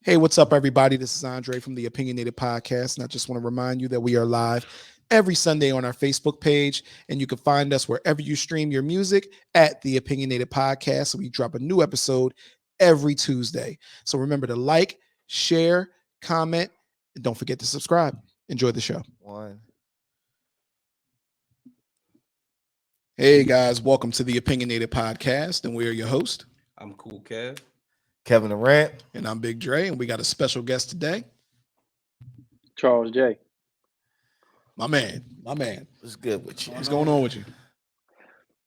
Hey, what's up, everybody? This is Andre from the Opinionated Podcast, and I just want to remind you that we are live every Sunday on our Facebook page, and you can find us wherever you stream your music at the Opinionated Podcast. So we drop a new episode every Tuesday. So remember to like, share, comment, and don't forget to subscribe. Enjoy the show. Hey, guys, welcome to the Opinionated Podcast, and we are your host. I'm Cool Kev. Kevin Durant. And I'm Big Dre, and we got a special guest today. Charles J. My man. What's good with you? What's going on with you?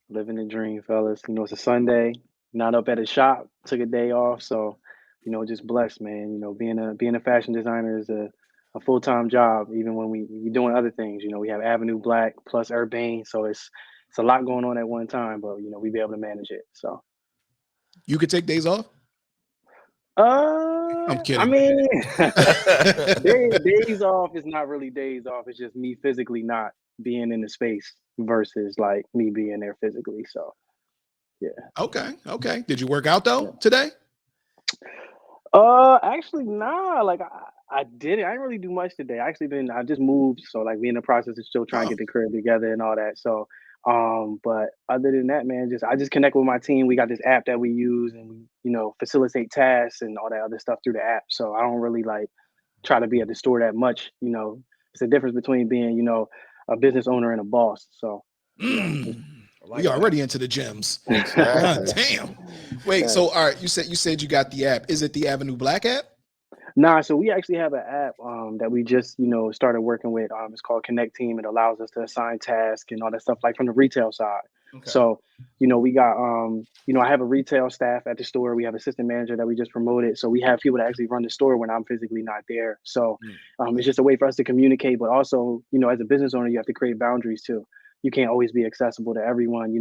Living the dream, fellas. You know, it's a Sunday, not up at a shop, took a day off. So, just blessed, man. Being a fashion designer is a full-time job, even when we doing other things. We have Avenue Black plus Urbane. So it's a lot going on at one time, but we be able to manage it. So You could take days off? I'm kidding. I mean, days off is not really days off. It's just me physically not being in the space versus like me being there physically. So, yeah. Okay. Did you work out though today? Actually, nah. Like I didn't. I didn't really do much today. I just moved, so like we in the process of still trying to get the crib together and all that. So, but other than that, man, I just connect with my team. We got this app that we use, and we facilitate tasks and all that other stuff through the app. So I don't really like try to be at the store that much. It's the difference between being a business owner and a boss. So. We already into the gyms. God damn. Wait, Yeah. so all right, you said you got the app. Is it the Avenue Black app? Nah, so we actually have an app that we just started working with. It's called Connect Team. It allows us to assign tasks and all that stuff like from the retail side. Okay. So we got I have a retail staff at the store. We have assistant manager that we just promoted. So we have people that actually run the store when I'm physically not there. So it's just a way for us to communicate, but also as a business owner, you have to create boundaries too. You can't always be accessible to everyone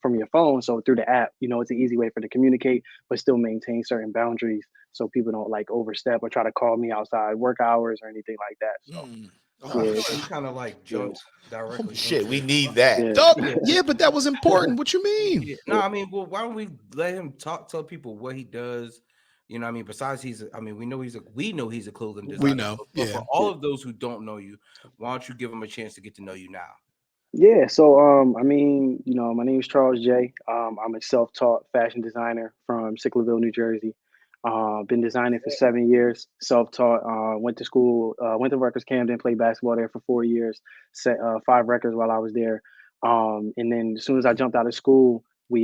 from your phone. So through the app, it's an easy way for to communicate, but still maintain certain boundaries so people don't like overstep or try to call me outside work hours or anything like that. So I feel like you kind of like jumped directly. Shit, we into it. need that. Yeah, but that was important. What you mean? Yeah. No, I mean, well, why don't we let him tell people what he does? I mean, besides we know he's a clothing designer. We know, But yeah. for all of those who don't know you, why don't you give them a chance to get to know you now? Yeah, so my name is Charles J. I'm a self-taught fashion designer from Sicklerville, New Jersey. Been designing for 7 years, self-taught. Went to school, went to Rutgers Camden, played basketball there for 4 years, set 5 records while I was there. And then as soon as I jumped out of school, I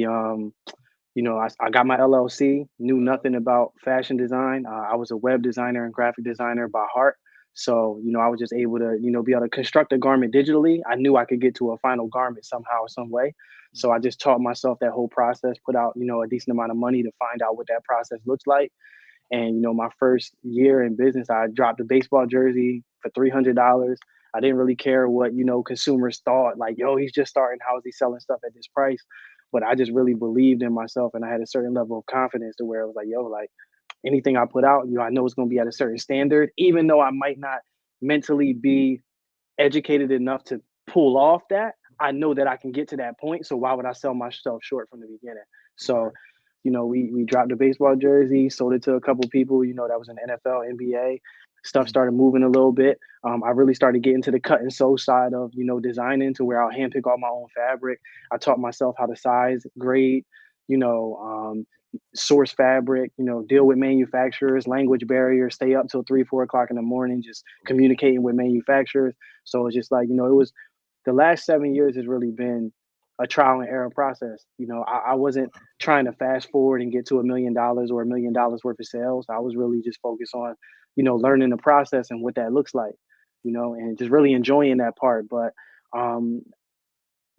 got my LLC, knew nothing about fashion design. I was a web designer and graphic designer by heart. So, I was just able to, be able to construct a garment digitally. I knew I could get to a final garment somehow or some way. So I just taught myself that whole process, put out, a decent amount of money to find out what that process looks like. And, my first year in business, I dropped a baseball jersey for $300. I didn't really care what, consumers thought, like, yo, he's just starting. How is he selling stuff at this price? But I just really believed in myself, and I had a certain level of confidence to where it was like, yo, like anything I put out, I know it's going to be at a certain standard, even though I might not mentally be educated enough to pull off that. I know that I can get to that point. So why would I sell myself short from the beginning? So, we dropped the baseball jersey, sold it to a couple people, that was in NFL, NBA. Stuff started moving a little bit. I really started getting to the cut and sew side of, designing to where I'll handpick all my own fabric. I taught myself how to size, grade, source fabric, deal with manufacturers, language barriers, stay up till 3, 4 o'clock in the morning, just communicating with manufacturers. So it's just like, it was the last 7 years has really been a trial and error process. I wasn't trying to fast forward and get to $1 million or $1 million worth of sales. I was really just focused on, learning the process and what that looks like, and just really enjoying that part. But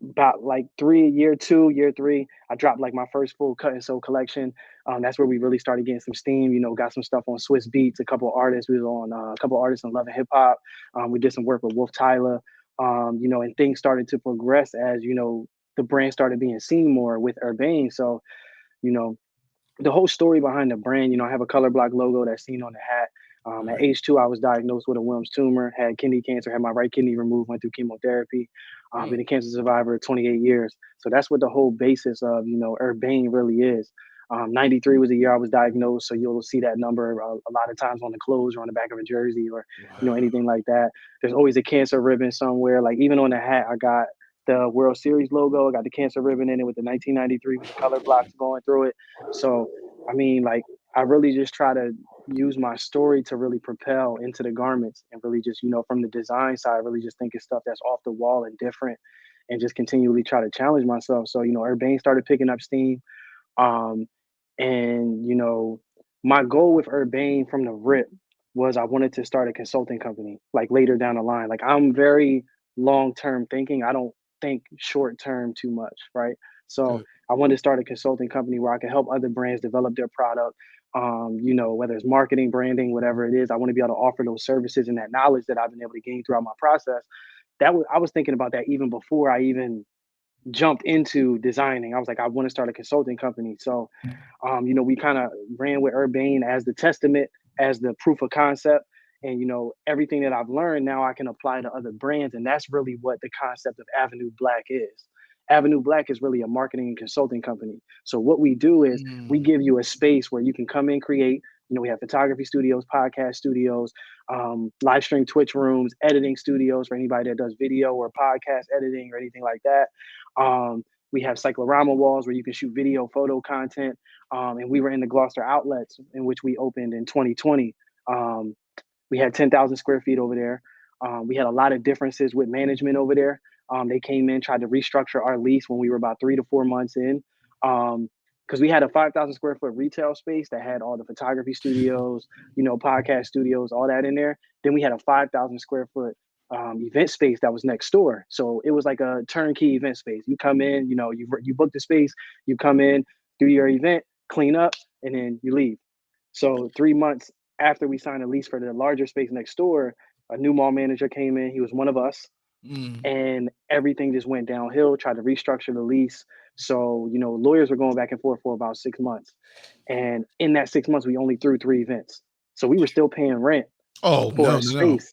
about like year 2, year 3, I dropped like my first full cut and sew collection. That's where we really started getting some steam. Got some stuff on Swiss Beats. A couple artists. We was on a couple artists in Love and Hip Hop. We did some work with Wolf Tyler. And things started to progress as the brand started being seen more with Urbane. So, the whole story behind the brand. I have a color block logo that's seen on the hat. At age 2, I was diagnosed with a Wilms tumor, had kidney cancer, had my right kidney removed, went through chemotherapy. Been a cancer survivor 28 years. So that's what the whole basis of, Urbane really is. '93 was the year I was diagnosed, so you'll see that number a lot of times on the clothes or on the back of a jersey or anything like that. There's always a cancer ribbon somewhere. Like even on the hat, I got the World Series logo. I got the cancer ribbon in it with the 1993 with the color blocks going through it. So I mean, like I really just try to use my story to really propel into the garments and really just from the design side, really just think of stuff that's off the wall and different, and just continually try to challenge myself. So Urbane started picking up steam. Um, and my goal with Urbane from the rip was I wanted to start a consulting company like later down the line. Like I'm very long term thinking. I don't think short term too much, right? So Good. I wanted to start a consulting company where I could help other brands develop their product. Whether it's marketing, branding, whatever it is, I want to be able to offer those services and that knowledge that I've been able to gain throughout my process. I was thinking about that even before I even jumped into designing. I was like, I want to start a consulting company. So, we kind of ran with Urbane as the testament, as the proof of concept. And, everything that I've learned now I can apply to other brands. And that's really what the concept of Avenue Black is. Avenue Black is really a marketing and consulting company. So what we do is we Mm. give you a space where you can come in, create. We have photography studios, podcast studios, live stream Twitch rooms, editing studios for anybody that does video or podcast editing or anything like that. We have cyclorama walls where you can shoot video, photo content. And we were in the Gloucester outlets in which we opened in 2020. Um, we had 10,000 square feet over there. We had a lot of differences with management over there. They came in, tried to restructure our lease when we were about 3 to 4 months in. Because we had a 5,000 square foot retail space that had all the photography studios, podcast studios, all that in there. Then we had a 5,000 square foot event space that was next door. So it was like a turnkey event space. You come in, you book the space, you come in, do your event, clean up, and then you leave. So 3 months after we signed a lease for the larger space next door, a new mall manager came in. He was one of us, Mm. and everything just went downhill. Tried to restructure the lease. So lawyers were going back and forth for about 6 months, and in that 6 months, we only threw 3 events. So we were still paying rent Oh for no, our no, no. space.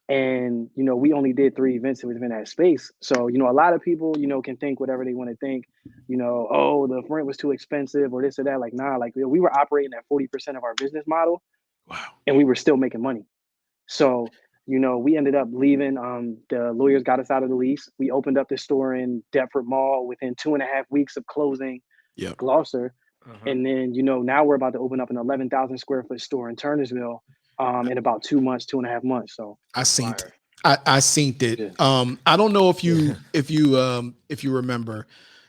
And we only did 3 events within that space. So a lot of people can think whatever they want to think. Oh, the rent was too expensive or this or that. Like nah, like we were operating at 40% of our business model, Wow. and we were still making money. So we ended up leaving. The lawyers got us out of the lease. We opened up the store in Deptford Mall within 2.5 weeks of closing Yep. Gloucester. Uh-huh. And then now we're about to open up an 11,000 square foot store in Turnersville in about 2 months, 2.5 months. So I seen Fire. I seen it. Yeah. I don't know if you remember,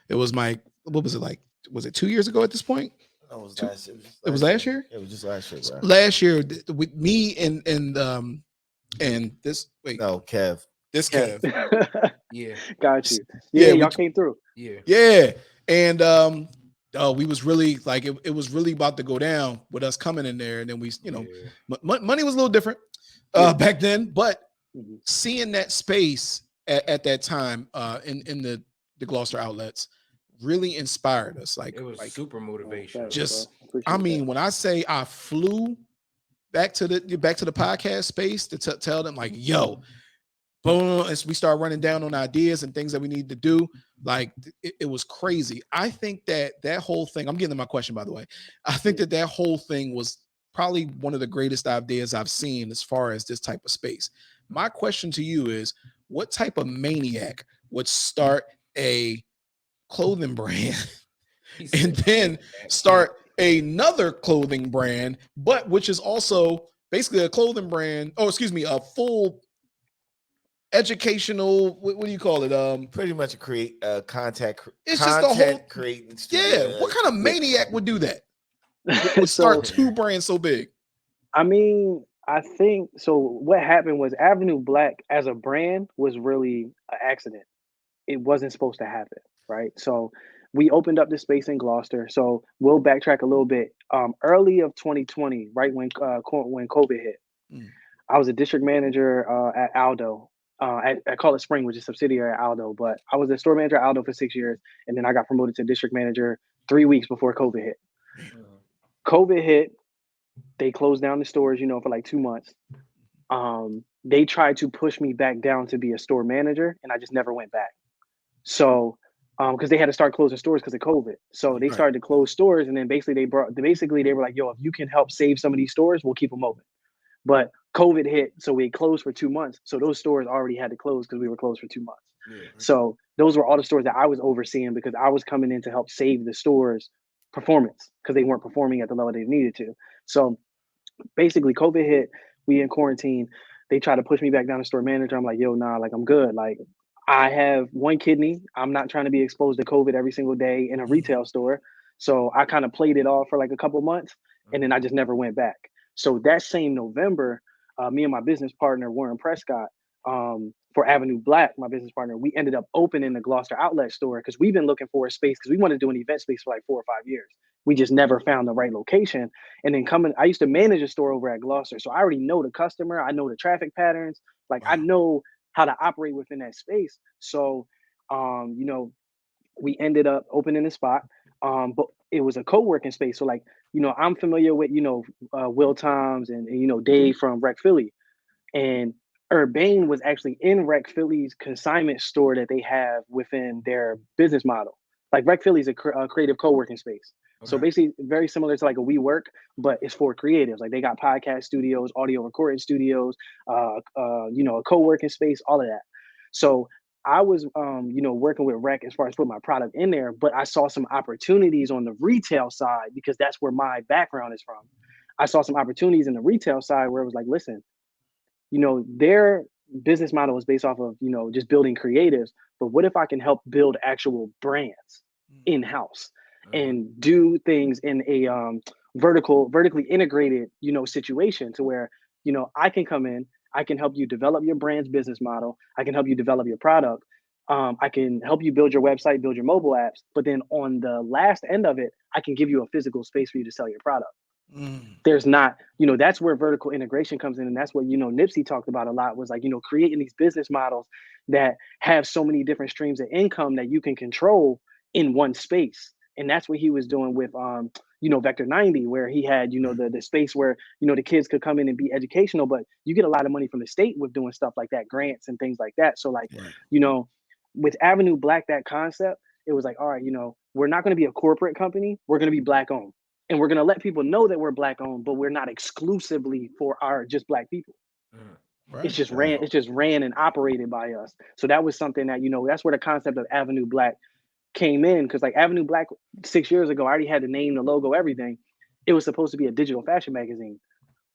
it was my what was it like? Was it 2 years ago at this point? That was Two- last. It was last year. It was just last year, bro. Last year with me and this No, Kev. this Yeah. Kev. Yeah. Got you. Yeah, Yeah, we y'all came through. Yeah. Yeah, and we was really like it was really about to go down with us coming in there, and then we Yeah. money was a little different Yeah. back then, but Mhm. seeing that space at that time in the Gloucester outlets really inspired us. It was Like super motivational. Thanks, just bro. Appreciate I that. mean, when I say I flew back to the podcast space to tell them like, yo, boom, as we start running down on ideas and things that we need to do, like it was crazy. I think that whole thing, I'm getting to my question, by the way. I think that whole thing was probably one of the greatest ideas I've seen as far as this type of space. My question to you is, what type of maniac would start a clothing brand He and said, then start another clothing brand, but which is also basically a clothing brand, oh, excuse me, a full educational, what do you call it? Pretty much create content. It's just the whole Content creating. yeah. What kind of maniac would do that? Would So start two brands so big? I mean, I think so. What happened was Avenue Black as a brand was really an accident. It wasn't supposed to happen, right? So we opened up this space in Gloucester. So we'll backtrack a little bit. Early of 2020, right when COVID hit, Mm. I was a district manager at Aldo. At Call It Spring, which is a subsidiary at Aldo, but I was a store manager at Aldo for 6 years, and then I got promoted to district manager 3 weeks before COVID hit. COVID hit, they closed down the stores, for like 2 months. They tried to push me back down to be a store manager, and I just never went back. So because they had to start closing stores because of COVID. So they Right. started to close stores, and then basically they were like, yo, if you can help save some of these stores, we'll keep them open. But COVID hit, so we closed for 2 months. So those stores already had to close because we were closed for 2 months. Yeah. So those were all the stores that I was overseeing because I was coming in to help save the stores' performance because they weren't performing at the level they needed to. So basically, COVID hit. We in quarantine. They tried to push me back down to store manager. I'm like, yo, nah, like I'm good. Like I have one kidney. I'm not trying to be exposed to COVID every single day in a retail store. So I kind of played it off for like a couple months, and then I just never went back. So that same November, me and my business partner Warren Prescott, for Avenue Black, my business partner, we ended up opening the Gloucester outlet store because we've been looking for a space because we wanted to do an event space for like 4 or 5 years. We just never found the right location. And then I used to manage a store over at Gloucester. So I already know the customer. I know the traffic patterns. Like I know how to operate within that space. So, you know, we ended up opening the spot. But it was a co-working space. So like, you know, I'm familiar with, Will Toms and you know, Dave from Rec Philly. And Urbane was actually in Rec Philly's consignment store that they have within their business model. Like Rec Philly's a creative co-working space. So basically very similar to like a WeWork, but it's for creatives. Like they got podcast studios, audio recording studios, a co-working space, all of that. So I was, working with Rec as far as putting my product in there, but I saw some opportunities on the retail side because that's where my background is from. I saw some opportunities in the retail side where it was like, listen, their business model is based off of, just building creatives. But what if I can help build actual brands in-house and do things in a vertically integrated, situation to where, I can come in, I can help you develop your brand's business model. I can help you develop your product. I can help you build your website, build your mobile apps. But then on the last end of it, I can give you a physical space for you to sell your product. There's not, that's where vertical integration comes in. And that's what, Nipsey talked about a lot was like, creating these business models that have so many different streams of income that you can control in one space. And that's what he was doing with, Vector 90, where he had, the space where, the kids could come in and be educational, but you get a lot of money from the state with doing stuff like that, grants and things like that. So like, with Avenue Black, that concept, it was like, all right, we're not going to be a corporate company. We're going to be Black owned. And we're going to let people know that we're Black owned, but we're not exclusively for our just Black people. Right. It's just ran and operated by us. So that was something that, that's where the concept of Avenue Black came in. Cause like Avenue Black 6 years ago, I already had the name, the logo, everything. It was supposed to be a digital fashion magazine,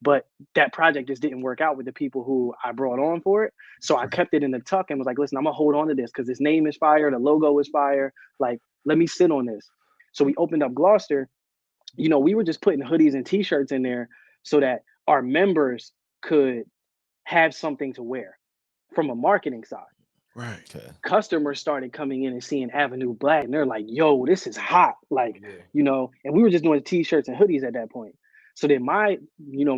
but that project just didn't work out with the people who I brought on for it. So I kept it in the tuck and was like, listen, I'm gonna hold on to this because this name is fire. The logo is fire. Like, let me sit on this. So we opened up Gloucester. We were just putting hoodies and t-shirts in there so that our members could have something to wear from a marketing side. Right. Okay. Customers started coming in and seeing Avenue Black and they're like, yo, this is hot. Like, and we were just doing t-shirts and hoodies at that point. So then my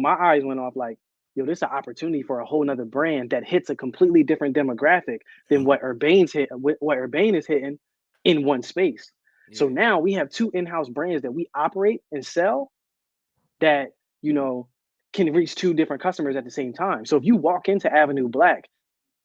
eyes went off like, yo, this is an opportunity for a whole nother brand that hits a completely different demographic than what Urbane is hitting in one space. So now we have two in-house brands that we operate and sell that, can reach two different customers at the same time. So if you walk into Avenue Black,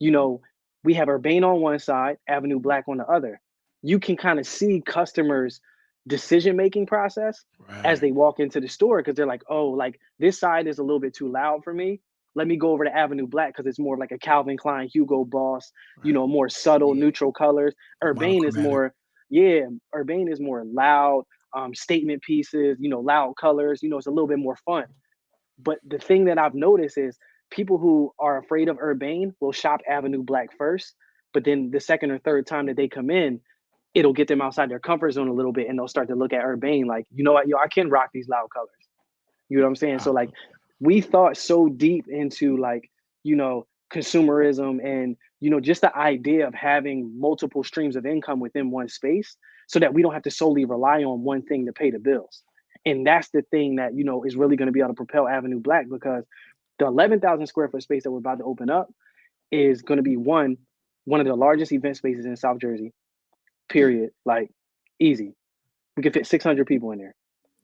we have Urbane on one side, Avenue Black on the other. You can kind of see customers' decision-making process as they walk into the store because they're like, oh, like this side is a little bit too loud for me. Let me go over to Avenue Black because it's more like a Calvin Klein, Hugo Boss, more subtle, neutral colors. Urbane is more loud, statement pieces, loud colors, it's a little bit more fun. But the thing that I've noticed is people who are afraid of Urbane will shop Avenue Black first, but then the second or third time that they come in, it'll get them outside their comfort zone a little bit and they'll start to look at Urbane like, you know what, I can rock these loud colors. You know what I'm saying? So like we thought so deep into like, consumerism and, just the idea of having multiple streams of income within one space so that we don't have to solely rely on one thing to pay the bills. And that's the thing that, is really going to be able to propel Avenue Black because the 11,000 square foot space that we're about to open up is going to be one of the largest event spaces in South Jersey, period. Like easy. We can fit 600 people in there.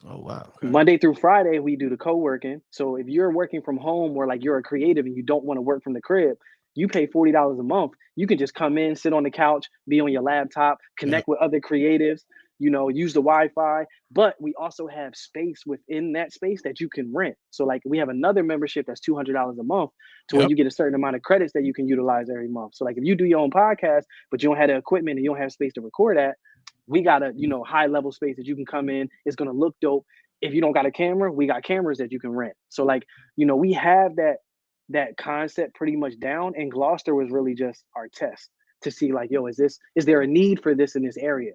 Oh, wow. Okay. Monday through Friday, we do the co-working. So if you're working from home or like you're a creative and you don't want to work from the crib, You pay $40 a month, you can just come in, sit on the couch, be on your laptop, connect with other creatives, use the Wi-Fi. But we also have space within that space that you can rent. So like we have another membership that's $200 a month to where Yep. you get a certain amount of credits that you can utilize every month. So like if you do your own podcast, but you don't have the equipment and you don't have space to record at, we got a high level space that you can come in. It's gonna look dope. If you don't got a camera, we got cameras that you can rent. So like, we have that concept pretty much down. And Gloucester was really just our test to see like, yo, is there a need for this in this area?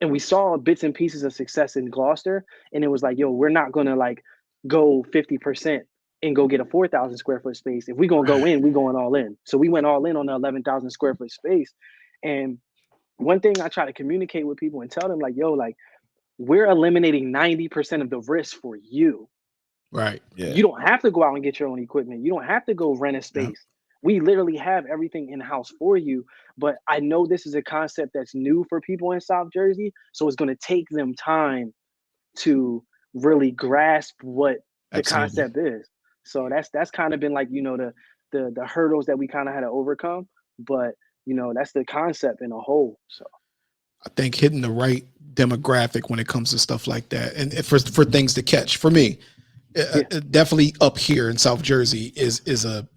And we saw bits and pieces of success in Gloucester. And it was like, yo, we're not gonna like go 50% and go get a 4,000 square foot space. If we're gonna go in, we going all in. So we went all in on the 11,000 square foot space. And one thing I try to communicate with people and tell them like, yo, like we're eliminating 90% of the risk for you. Right. Yeah. You don't have to go out and get your own equipment. You don't have to go rent a space. Yeah. We literally have everything in-house for you. But I know this is a concept that's new for people in South Jersey. So it's going to take them time to really grasp what the Absolutely. concept is. So that's kind of been like, the hurdles that we kind of had to overcome. But, that's the concept in a whole. So I think hitting the right demographic when it comes to stuff like that, and for things to catch for me, definitely up here in South Jersey is a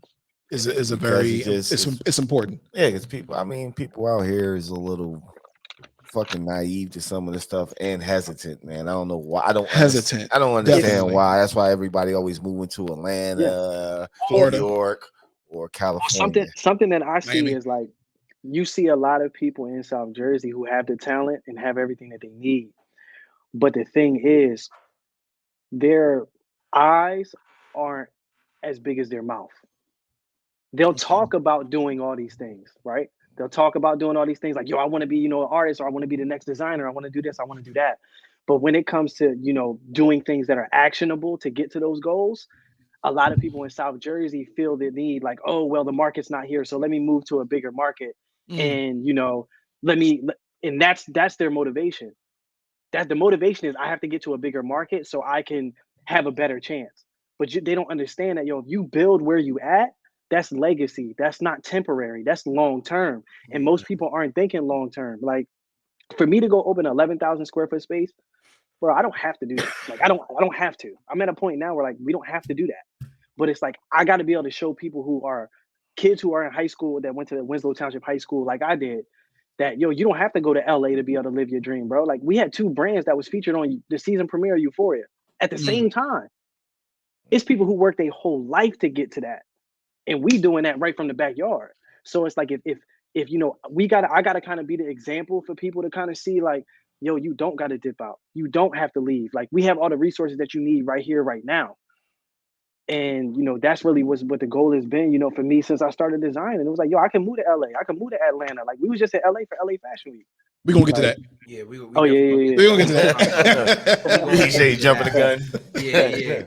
very it's important. Yeah, because people out here is a little fucking naive to some of the stuff and hesitant, man. I don't know why. I don't understand Definitely. why. That's why everybody always moving to Atlanta, Florida, New York, or California. Something that I see Miami. is like, you see a lot of people in South Jersey who have the talent and have everything that they need. But the thing is, their eyes aren't as big as their mouth. They'll talk about doing all these things, right? They'll talk about doing all these things like, yo, I want to be, an artist, or I want to be the next designer. I want to do this. I want to do that. But when it comes to, doing things that are actionable to get to those goals, a lot of people in South Jersey feel the need like, oh, well, the market's not here, so let me move to a bigger market. And, and that's their motivation. That the motivation is I have to get to a bigger market so I can have a better chance. But they don't understand that, if you build where you at, that's legacy. That's not temporary. That's long term. And most people aren't thinking long term. Like for me to go open an 11,000 square foot space, bro, I don't have to do that. Like I don't have to. I'm at a point now where like we don't have to do that. But it's like I got to be able to show people who are kids who are in high school that went to the Winslow Township High School, like I did, that yo, you don't have to go to LA to be able to live your dream, bro. Like we had two brands that was featured on the season premiere of Euphoria at the same time. It's people who work their whole life to get to that, and we doing that right from the backyard. So it's like if I gotta kind of be the example for people to kind of see like, yo, you don't gotta dip out. You don't have to leave. Like we have all the resources that you need right here, right now. And that's really what the goal has been, for me since I started designing. It was like, yo, I can move to LA, I can move to Atlanta. Like we was just in LA for LA Fashion Week. We're gonna get to that. Yeah, we yeah. We're gonna get to that. DJ jumping the gun. Yeah.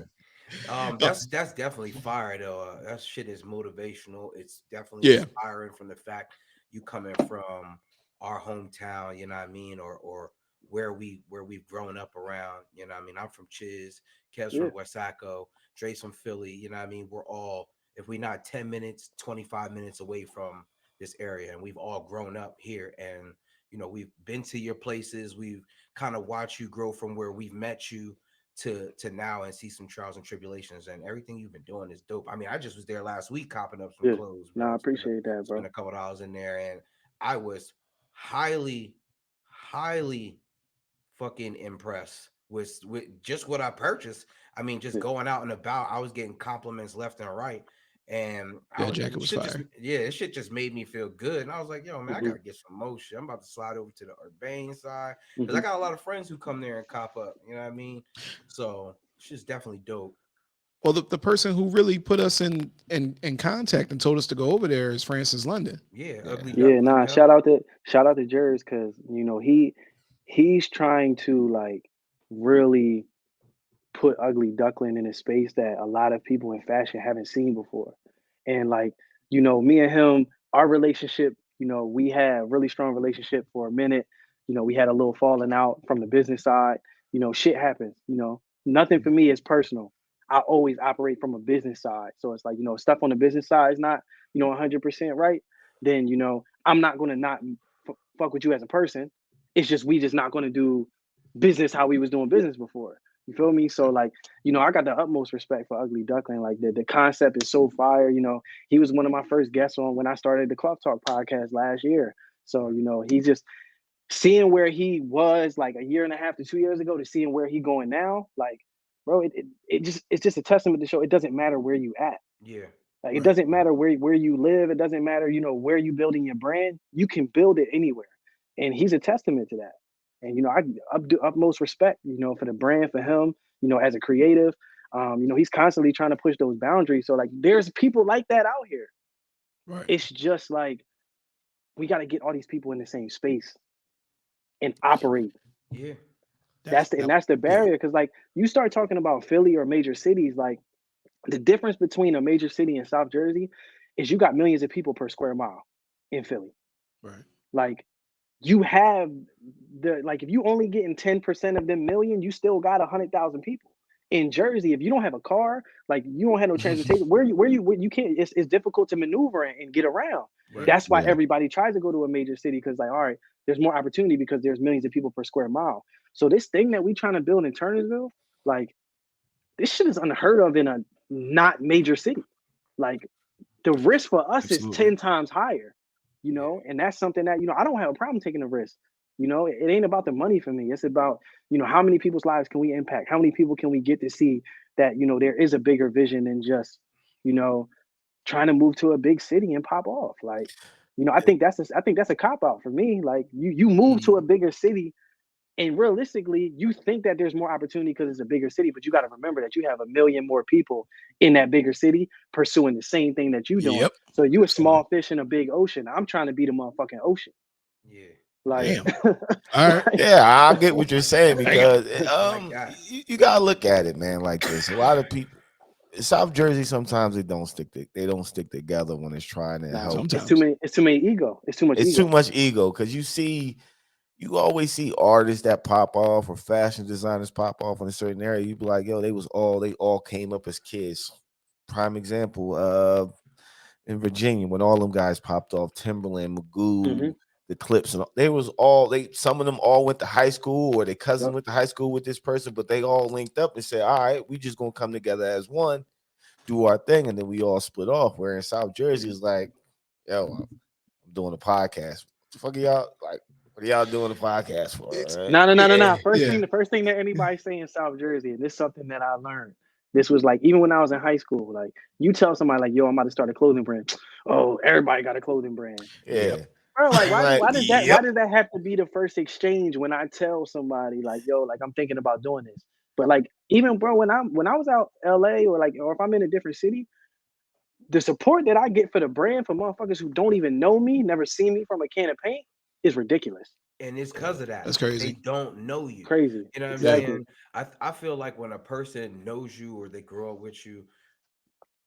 That's definitely fire though. That shit is motivational. It's definitely inspiring from the fact you coming from our hometown, you know what I mean, or where we've grown up around, you know what I mean. I'm from Chiz, Kev's from Westsacco, Dre's from Philly, you know what I mean. We're all, if we not 10 minutes, 25 minutes away from this area, and we've all grown up here. And we've been to your places, we've kind of watched you grow from where we've met you to now, and see some trials and tribulations, and everything you've been doing is dope. I mean, I just was there last week copping up some clothes, bro. No, I appreciate that, bro. Spent a couple of dollars in there, and I was highly fucking impressed with just what I purchased. I mean, just going out and about, I was getting compliments left and right. And jacket was fire. This shit just made me feel good. And I was like, yo, man, I gotta get some more shit. I'm about to slide over to the Urbane side, because I got a lot of friends who come there and cop up, you know what I mean? So it's just definitely dope. Well, the person who really put us in contact and told us to go over there is Francis London. Shout out to Jers, because he's trying to like really put Ugly Duckling in a space that a lot of people in fashion haven't seen before. And like, me and him, our relationship, we had a really strong relationship for a minute. We had a little falling out from the business side. Shit happens. Nothing for me is personal. I always operate from a business side. So it's like, stuff on the business side is not, 100% right. Then, I'm not going to not fuck with you as a person. It's just, we just not going to do business how we was doing business before. You feel me? So like, I got the utmost respect for Ugly Duckling. Like the concept is so fire. He was one of my first guests on when I started the Cloth Talk podcast last year. So, he's just seeing where he was like a year and a half to 2 years ago to seeing where he going now. Like, bro, it's just a testament to show it doesn't matter where you at. Yeah. Like, it doesn't matter where you live. It doesn't matter, where you building your brand. You can build it anywhere. And he's a testament to that. And, I do utmost respect, for the brand, for him, as a creative. He's constantly trying to push those boundaries. So like, there's people like that out here. Right. It's just like, we got to get all these people in the same space and operate. Yeah. That's the barrier. Because like, you start talking about Philly or major cities, like the difference between a major city and South Jersey is you got millions of people per square mile in Philly. Right. Like, you have if you only getting 10% of them million, you still got 100,000 people. In Jersey, if you don't have a car, like you don't have no transportation, where you can't, it's difficult to maneuver and get around. Right. That's why everybody tries to go to a major city, because like, all right, there's more opportunity because there's millions of people per square mile. So this thing that we trying to build in Turnersville, like, this shit is unheard of in a not major city. Like, the risk for us is 10 times higher, and that's something that, I don't have a problem taking a risk. It ain't about the money for me. It's about, how many people's lives can we impact? How many people can we get to see that, there is a bigger vision than just, trying to move to a big city and pop off. Like, I think that's a cop out for me. Like, you move to a bigger city, and realistically, you think that there's more opportunity because it's a bigger city, but you got to remember that you have a million more people in that bigger city pursuing the same thing that you're doing. Yep. So you a small fish in a big ocean. I'm trying to be the motherfucking ocean. Yeah. Like, all right. Yeah, I get what you're saying, because that. you gotta look at it, man, like this. A lot of people, South Jersey, sometimes they don't stick together when it's trying to help. Sometimes. It's too many ego. It's too much It's ego. too much ego, because you always see artists that pop off or fashion designers pop off in a certain area. You be like, yo, they all came up as kids. Prime example, in Virginia, when all them guys popped off, Timberland, Magoo, the Clips, and some of them all went to high school, or their cousin went to high school with this person, but they all linked up and said, all right, we just gonna come together as one, do our thing, and then we all split off. Where in South Jersey is like, yo, I'm doing a podcast. What the fuck are y'all like? What are y'all doing a podcast for? Right? No. The first thing that anybody say in South Jersey, and this is something that I learned. This was like, even when I was in high school, like, you tell somebody like, yo, I'm about to start a clothing brand. Oh, everybody got a clothing brand. Yeah. Bro, like, why does that have to be the first exchange when I tell somebody like, yo, like, I'm thinking about doing this? But like, even bro, when I was out LA, or if I'm in a different city, the support that I get for the brand from motherfuckers who don't even know me, never seen me from a can of paint, is ridiculous. And it's because of that. That's crazy. They don't know you. Crazy. You know what Exactly. I'm saying? I feel like when a person knows you or they grow up with you,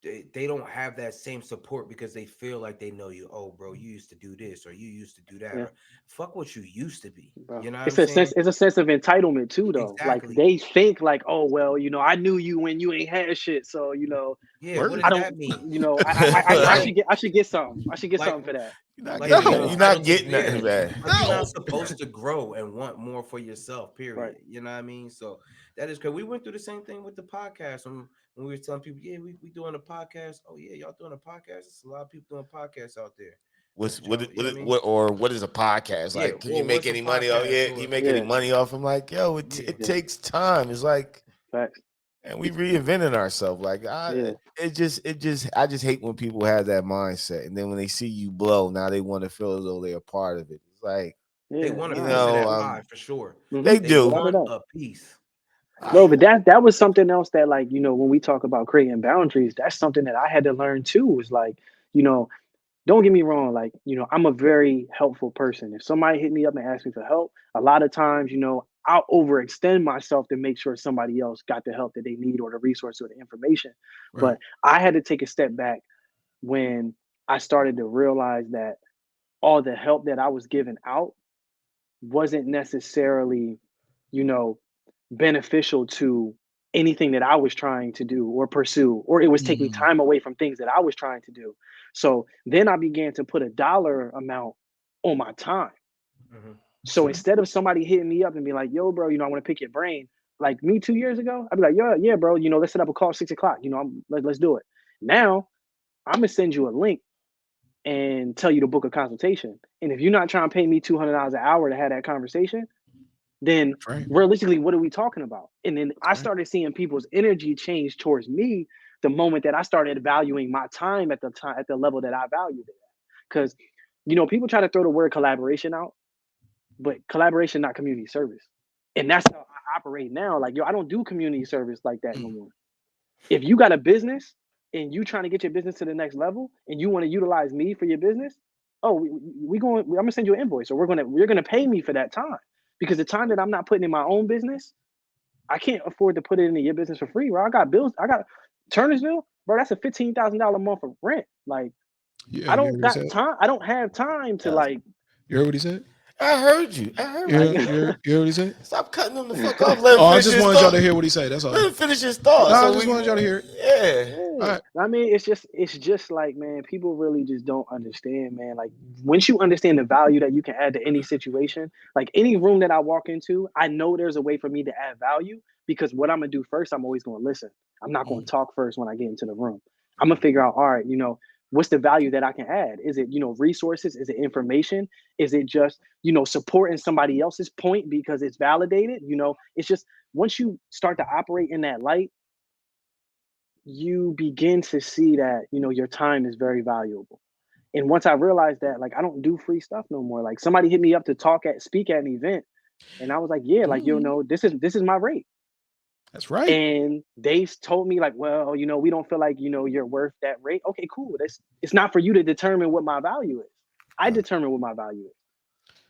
they don't have that same support because they feel like they know you. Oh, bro, you used to do this, or you used to do that. Or, fuck what you used to be. Bro. You know It's what a I'm saying? sense. It's a sense of entitlement too, though. Exactly. Like, they think like, oh well, I knew you when you ain't had shit, so Yeah, what I does don't. that mean? I should get something. I should get Like, something for that. You're not getting nothing back. Like, you're not supposed to grow and want more for yourself, period. Right. You know what I mean? So that is because we went through the same thing with the podcast when we were telling people, yeah, we doing a podcast. Oh yeah, y'all doing a podcast. There's a lot of people doing podcasts out there. What is a podcast? Yeah, Like, can you make any money? Oh yeah, you make any money off? I'm like, yo, it takes time. It's like, facts. And we reinvented ourselves. Like, I just hate when people have that mindset, and then when they see you blow, now they want to feel as though they're a part of it. It's like, they want to piece of that pie for sure. They do want a piece. Bro, but that was something else that, like, when we talk about creating boundaries, that's something that I had to learn too. Was like, don't get me wrong, like, I'm a very helpful person. If somebody hit me up and ask me for help, a lot of times, I'll overextend myself to make sure somebody else got the help that they need, or the resource, or the information. Right. But I had to take a step back when I started to realize that all the help that I was giving out wasn't necessarily, beneficial to anything that I was trying to do or pursue, or it was taking time away from things that I was trying to do. So then I began to put a dollar amount on my time. So instead of somebody hitting me up and be like, yo, bro, I want to pick your brain, like me 2 years ago, I'd be like, yeah, bro, let's set up a call 6 o'clock. Let's do it. Now I'm gonna send you a link and tell you to book a consultation. And if you're not trying to pay me $200 an hour to have that conversation, then realistically, what are we talking about? And then I started seeing people's energy change towards me the moment that I started valuing my time at the level that I valued it. Because, people try to throw the word collaboration out, but collaboration, not community service. And that's how I operate now. Like, I don't do community service like that no more. If you got a business and you trying to get your business to the next level and you want to utilize me for your business, I'm gonna send you an invoice, or you're gonna pay me for that time. Because the time that I'm not putting in my own business, I can't afford to put it into your business for free, bro. I got bills. I got Turnersville, bro. That's a $15,000 a month of rent. Like, I don't got time. I don't have time to like. You heard what he said? I heard you. I heard you. You heard what he said? Stop cutting him the fuck off. Let him finish I just wanted y'all to hear what he said. That's all. Let him finish his thoughts. I just wanted y'all to hear it. Yeah. All right. I mean, it's just like, man, people really just don't understand, man. Like, once you understand the value that you can add to any situation, like any room that I walk into, I know there's a way for me to add value, because what I'm gonna do first, I'm always gonna listen. I'm not gonna talk first when I get into the room. I'm gonna figure out, all right, what's the value that I can add? Is it, resources? Is it information? Is it just, supporting somebody else's point because it's validated? It's just, once you start to operate in that light, you begin to see that, your time is very valuable. And once I realized that, like, I don't do free stuff no more. Like, somebody hit me up to speak at an event, and I was like, yeah, like, this is my rate. That's right. And they told me, like, well, we don't feel like, you're worth that rate. Okay, cool. It's not for you to determine what my value is. I determine what my value is.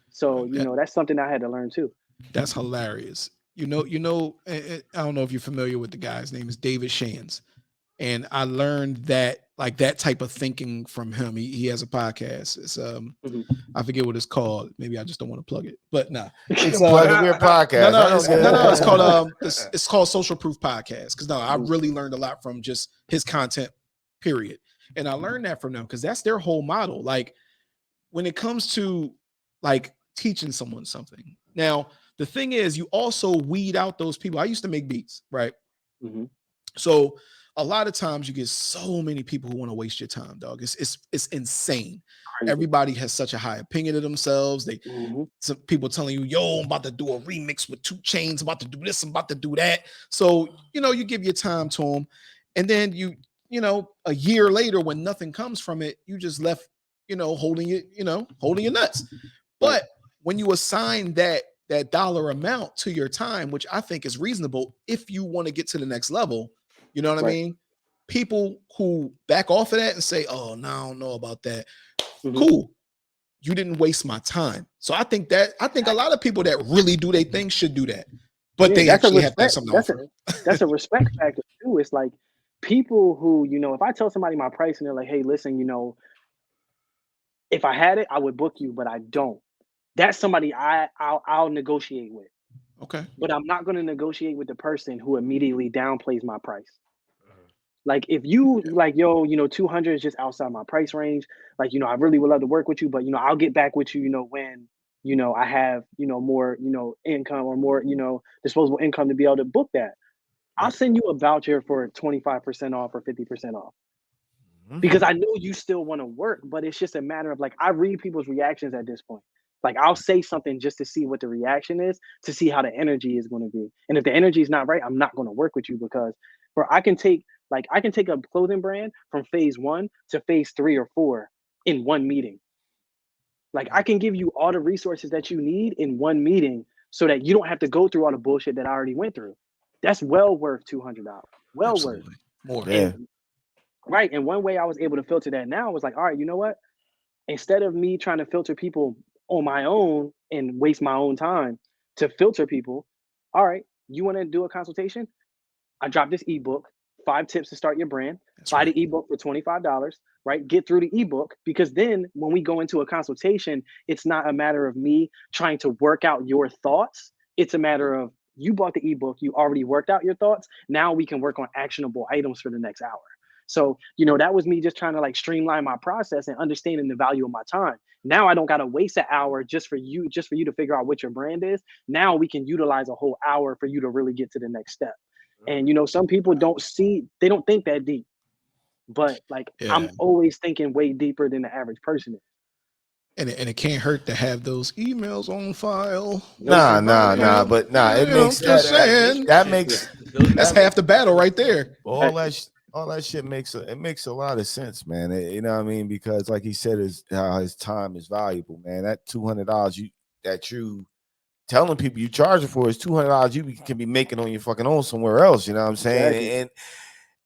So, that's something I had to learn too. That's hilarious. I don't know if you're familiar with the guy. His name is David Shands. And I learned that, like, that type of thinking from him. He has a podcast. It's I forget what it's called. Maybe I just don't want to plug it. But nah, it's plug a weird podcast. No. It's called Social Proof Podcast. Because I really learned a lot from just his content, period. And I learned that from them because that's their whole model. Like, when it comes to like teaching someone something. Now, the thing is, you also weed out those people. I used to make beats, right? So a lot of times you get so many people who want to waste your time, dog. It's insane. Everybody has such a high opinion of themselves. Some people telling you, yo, I'm about to do a remix with 2 Chainz, I'm about to do this, I'm about to do that. So, you give your time to them. And then a year later, when nothing comes from it, you just left, holding your nuts. But when you assign that dollar amount to your time, which I think is reasonable if you want to get to the next level, you know what I mean? People who back off of that and say, oh, no, I don't know about that. Cool. You didn't waste my time. So I think a lot of people that really do their thing should do that. But they actually have to have something to offer. That's a respect factor too. It's like people who, if I tell somebody my price and they're like, hey, listen, if I had it, I would book you, but I don't. That's somebody I'll negotiate with. Okay. But I'm not going to negotiate with the person who immediately downplays my price. Like, if you like, yo, 200 is just outside my price range. Like, I really would love to work with you, but, I'll get back with you, when, I have, more, income or more, disposable income to be able to book that. I'll send you a voucher for 25% off or 50% off. Because I know you still want to work, but it's just a matter of, like, I read people's reactions at this point. Like, I'll say something just to see what the reaction is, to see how the energy is going to be. And if the energy is not right, I'm not going to work with you, because I can take a clothing brand from phase 1 to phase 3 or 4 in one meeting. Like, I can give you all the resources that you need in one meeting so that you don't have to go through all the bullshit that I already went through. That's well worth $200. Well Absolutely. worth. More. Right. And one way I was able to filter that now was like, all right, you know what? Instead of me trying to filter people on my own and waste my own time to filter people, all right, you want to do a consultation? I dropped this ebook, 5 tips to start your brand. Buy the ebook for $25, right? Get through the ebook, because then when we go into a consultation, it's not a matter of me trying to work out your thoughts. It's a matter of you bought the ebook, you already worked out your thoughts. Now we can work on actionable items for the next hour. So, that was me just trying to like streamline my process and understanding the value of my time. Now I don't got to waste an hour just for you to figure out what your brand is. Now we can utilize a whole hour for you to really get to the next step. And some people they don't think that deep. But like I'm always thinking way deeper than the average person is. And it can't hurt to have those emails on file. But it makes that makes that's half the battle right there. All that shit makes a lot of sense, man. You know what I mean? Because like he said, his time is valuable, man. That $200 that you telling people you charging for is $200 you can be making on your fucking own somewhere else. You know what I'm saying? Exactly.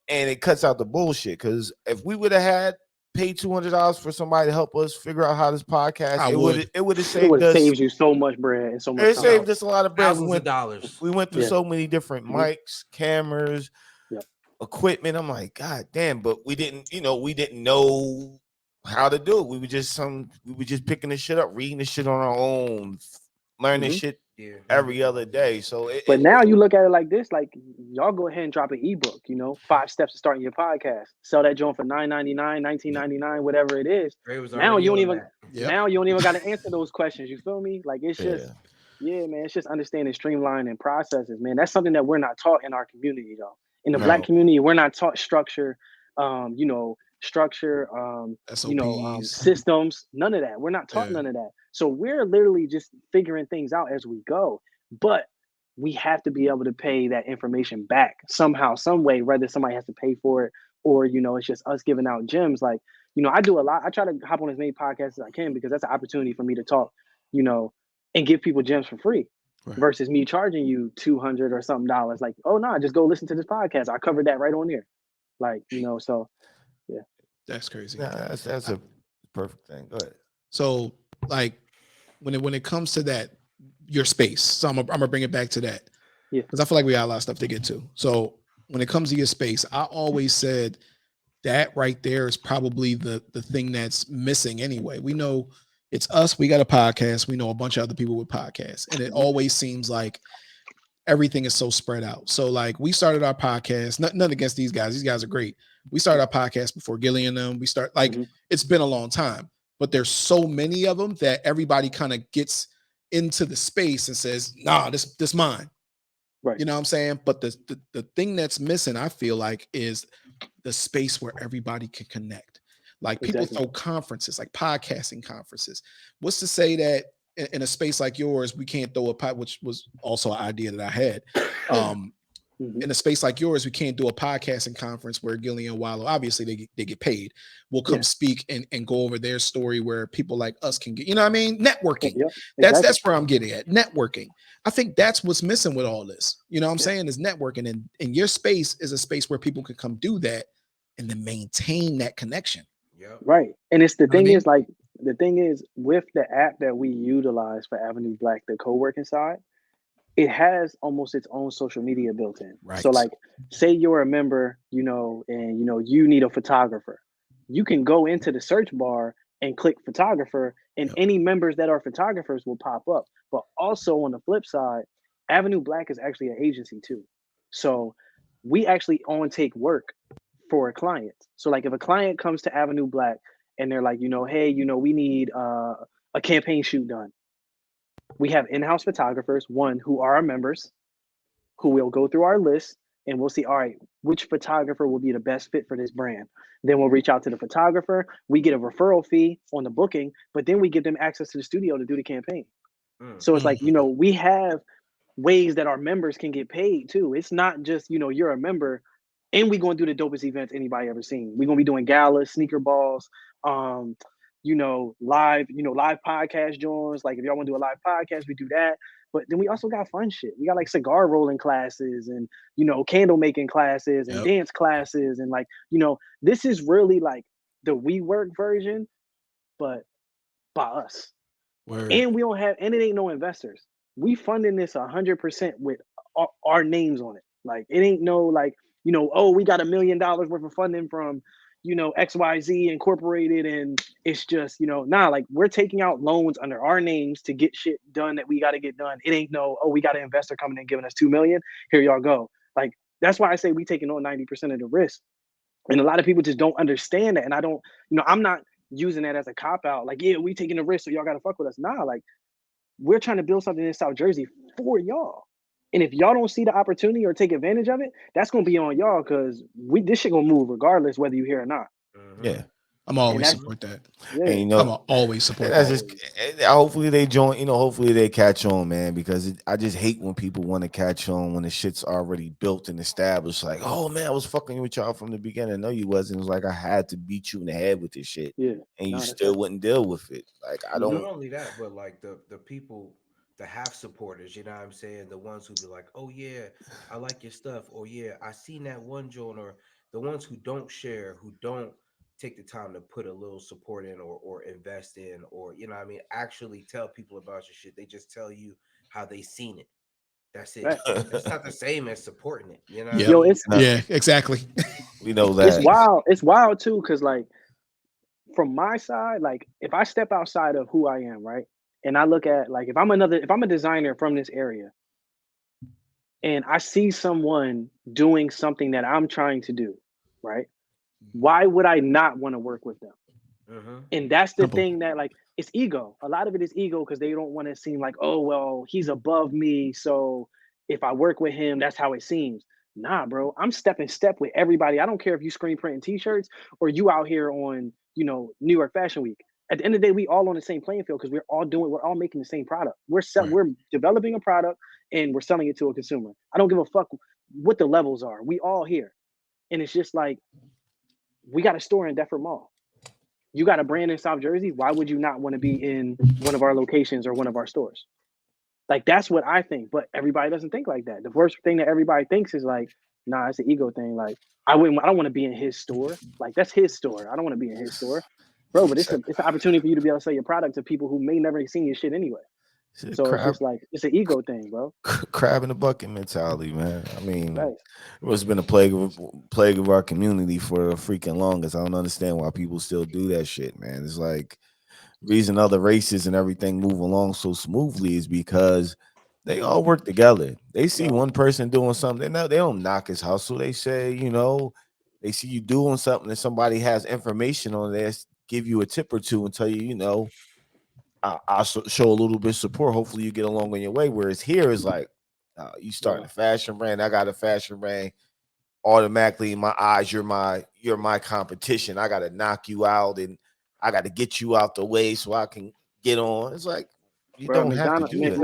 And it cuts out the bullshit. Because if we would have had paid $200 for somebody to help us figure out how this podcast, it would have saved you so much bread and so much. It saved us a lot of bread. Thousands of dollars. We went through so many different mics, cameras, equipment. I'm like, God damn! But we didn't know how to do it. We were just picking this shit up, reading this shit on our own, learning shit every other day. So, now you look at it like this: like y'all go ahead and drop an ebook. 5 steps to starting your podcast. Sell that joint for $9.99, $19.99, whatever it is. Now you don't even got to answer those questions. You feel me? Like it's just. Yeah, man, it's just understanding streamlining processes, man. That's something that we're not taught in our community, though. In the Black community, we're not taught structure, systems, none of that. We're not taught none of that. So we're literally just figuring things out as we go. But we have to be able to pay that information back somehow, some way, whether somebody has to pay for it or, it's just us giving out gems. Like, I do a lot. I try to hop on as many podcasts as I can because that's an opportunity for me to talk, and give people gems for free versus me charging you $200 or something dollars. Like, oh no, just go listen to this podcast. I covered that right on there. Like, so yeah. That's crazy. Yeah, that's a perfect thing. Go ahead. So like when it comes to that, your space. So I'm gonna bring it back to that. Yeah. Because I feel like we got a lot of stuff to get to. So when it comes to your space, I always said that right there is probably the thing that's missing anyway. We know it's us. We got a podcast. We know a bunch of other people with podcasts. And it always seems like everything is so spread out. So like we started our podcast, nothing against these guys. These guys are great. We started our podcast before Gilly and them. We start it's been a long time, but there's so many of them that everybody kind of gets into the space and says, nah, this mine. Right. You know what I'm saying? But the thing that's missing, I feel like, is the space where everybody can connect. Like people throw conferences, like podcasting conferences. What's to say that in a space like yours, we can't throw which was also an idea that I had. In a space like yours, we can't do a podcasting conference where Gilly and Wallow, obviously they get paid, will come speak and go over their story where people like us can get, what I mean? Networking. Yeah, that's where I'm getting at. Networking. I think that's what's missing with all this. You know what I'm saying? Is networking. And your space is a space where people can come do that and then maintain that connection. Yeah. Right. And it's the thing is like, the thing is with the app that we utilize for Avenue Black, the co-working side, it has almost its own social media built in. Right. So like, say you're a member, and you need a photographer. You can go into the search bar and click photographer, and any members that are photographers will pop up. But also on the flip side, Avenue Black is actually an agency too. So we actually take work for clients. So like if a client comes to Avenue Black and they're like, hey, we need a campaign shoot done. We have in-house photographers, who are our members, who will go through our list and we'll see, all right, which photographer will be the best fit for this brand. Then we'll reach out to the photographer. We get a referral fee on the booking, but then we give them access to the studio to do the campaign. So it's like, we have ways that our members can get paid too. It's not just, you're a member and we're going to do the dopest events anybody ever seen. We're going to be doing galas, sneaker balls, live podcast joints. Like if y'all want to do a live podcast, we do that. But then we also got fun shit. We got like cigar rolling classes and, candle making classes and dance classes. And like, this is really like the WeWork version, but by us. Word. And we don't have, and it ain't no investors. We funding this 100% with our names on it. Like it ain't no like, oh, we got $1 million worth of funding from, XYZ Incorporated. And it's just, nah, like we're taking out loans under our names to get shit done that we got to get done. It ain't no, oh, we got an investor coming in giving us 2 million. Here y'all go. Like, that's why I say we taking on 90% of the risk. And a lot of people just don't understand that. And I don't, I'm not using that as a cop out. Like, yeah, we taking the risk, so y'all got to fuck with us. Nah, like we're trying to build something in South Jersey for y'all. And if y'all don't see the opportunity or take advantage of it, that's gonna be on y'all, because this shit gonna move regardless whether you hear or not. Yeah. I'm always support that. Yeah. And I'm always support that's that. just hopefully they join. Hopefully they catch on, man. Because I just hate when people want to catch on when the shit's already built and established. Like, oh man, I was fucking with y'all from the beginning. No, you wasn't. It was like I had to beat you in the head with this shit, Yeah. and you still wouldn't deal with it. Like I don't. Not only that, but like the people, the half supporters, you know what I'm saying? The ones who be like, oh yeah, I like your stuff, or yeah, I seen that one joint, or the ones who don't share, who don't take the time to put a little support in or invest in, or you know what I mean, actually tell people about your shit. They just tell you how they seen it. That's it. Right. That's not the same as supporting it. You know what I Yep. Yo, mean? Yeah, exactly. We know it's that. wild. It's wild too, because like from my side, like if I step outside of who I am, right? And I look at like if I'm a designer from this area and I see someone doing something that I'm trying to do, right? Why would I not want to work with them? And that's the Simple. thing that like it's ego. A lot of it is ego because they don't want to seem like, oh well, he's above me. So if I work with him, that's how it seems. Nah, bro. I'm stepping step with everybody. I don't care if you screen printing t-shirts or you out here on, New York Fashion Week. At the end of the day, we all on the same playing field because we're all making the same product. Right. We're developing a product and we're selling it to a consumer. I don't give a fuck what the levels are. We all here. And it's just like we got a store in Deptford Mall. You got a brand in South Jersey. Why would you not want to be in one of our locations or one of our stores? Like that's what I think, but everybody doesn't think like that. The first thing that everybody thinks is like, nah, it's an ego thing. Like I don't want to be in his store. Like that's his store. I don't want to be in his store, bro. But it's an opportunity for you to be able to sell your product to people who may never have seen your shit anyway. So it's Crab, just like it's an ego thing, bro. crab in the bucket mentality, man. I mean, Right. it's been a plague of our community for the freaking longest. I don't understand why people still do that shit, man. It's like reason other races and everything move along so smoothly is because they all work together. They see Right. one person doing something, they don't knock his hustle. They say, they see you doing something and somebody has information on this, give you a tip or two and tell you, I'll show a little bit of support. Hopefully you get along on your way. Whereas here is like, you starting a fashion brand. I got a fashion brand. Automatically in my eyes, you're my competition. I got to knock you out and I got to get you out the way so I can get on. It's like you Bro, don't have to do that.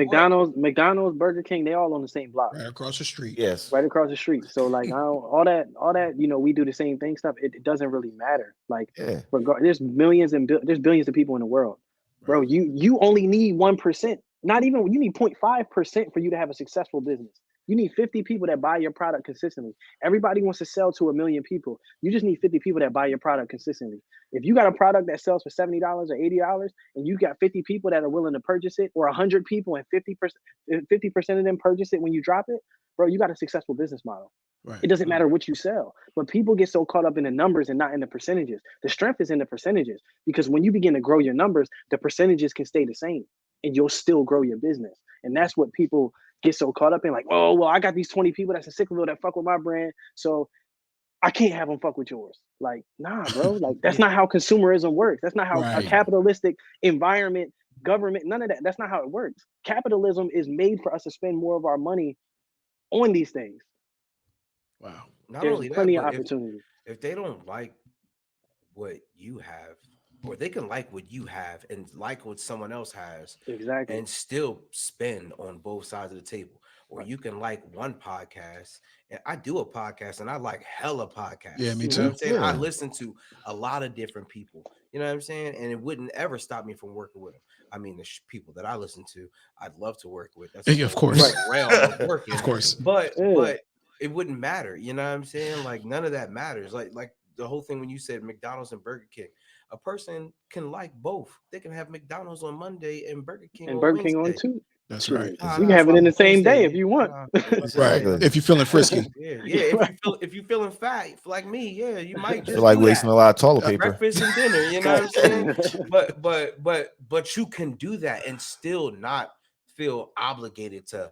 McDonald's, Burger King, they all on the same block. Right across the street. Yes. Right across the street. So like I don't, all that, we do the same thing stuff. It doesn't really matter. Like Yeah. there's millions and there's billions of people in the world, bro. Right. You only need 1%. Not even you need 0.5% for you to have a successful business. You need 50 people that buy your product consistently. Everybody wants to sell to 1 million people. You just need 50 people that buy your product consistently. If you got a product that sells for $70 or $80, and you got 50 people that are willing to purchase it, or 100 people and 50% of them purchase it when you drop it, bro, you got a successful business model. Right. It doesn't matter what you sell, but people get so caught up in the numbers and not in the percentages. The strength is in the percentages because when you begin to grow your numbers, the percentages can stay the same and you'll still grow your business. And that's what people get so caught up in, like, oh, well, I got these 20 people that's in Sickville that fuck with my brand, so I can't have them fuck with yours. Like, nah, bro. Like, that's not how consumerism works. That's not how a Right. capitalistic environment, government, none of that. That's not how it works. Capitalism is made for us to spend more of our money on these things. Wow. Not There's only that, plenty of but opportunity. if they don't like what you have, or they can like what you have and like what someone else has Exactly. and still spend on both sides of the table. Or Right. you can like one podcast, and I do a podcast and I like hella Yeah, podcasts. me You know what too. I'm saying? I Yeah. listen to a lot of different people. You know what I'm saying? And it wouldn't ever stop me from working with them. I mean, the people that I listen to, I'd love to work with. That's a Yeah, of whole course. Right. different realm of Of working. course. Yeah. But it wouldn't matter. You know what I'm saying? Like none of that matters. Like the whole thing when you said McDonald's and Burger King, a person can like both. They can have McDonald's on Monday and Burger King And on Burger King on Wednesday. too. That's right. You can have it in the same day if you want. Exactly. If you're feeling frisky. Yeah. If you feeling fat like me, yeah, you might just feel like do wasting that. a lot of toilet paper. Breakfast and dinner, you know what I'm saying? But you can do that and still not feel obligated to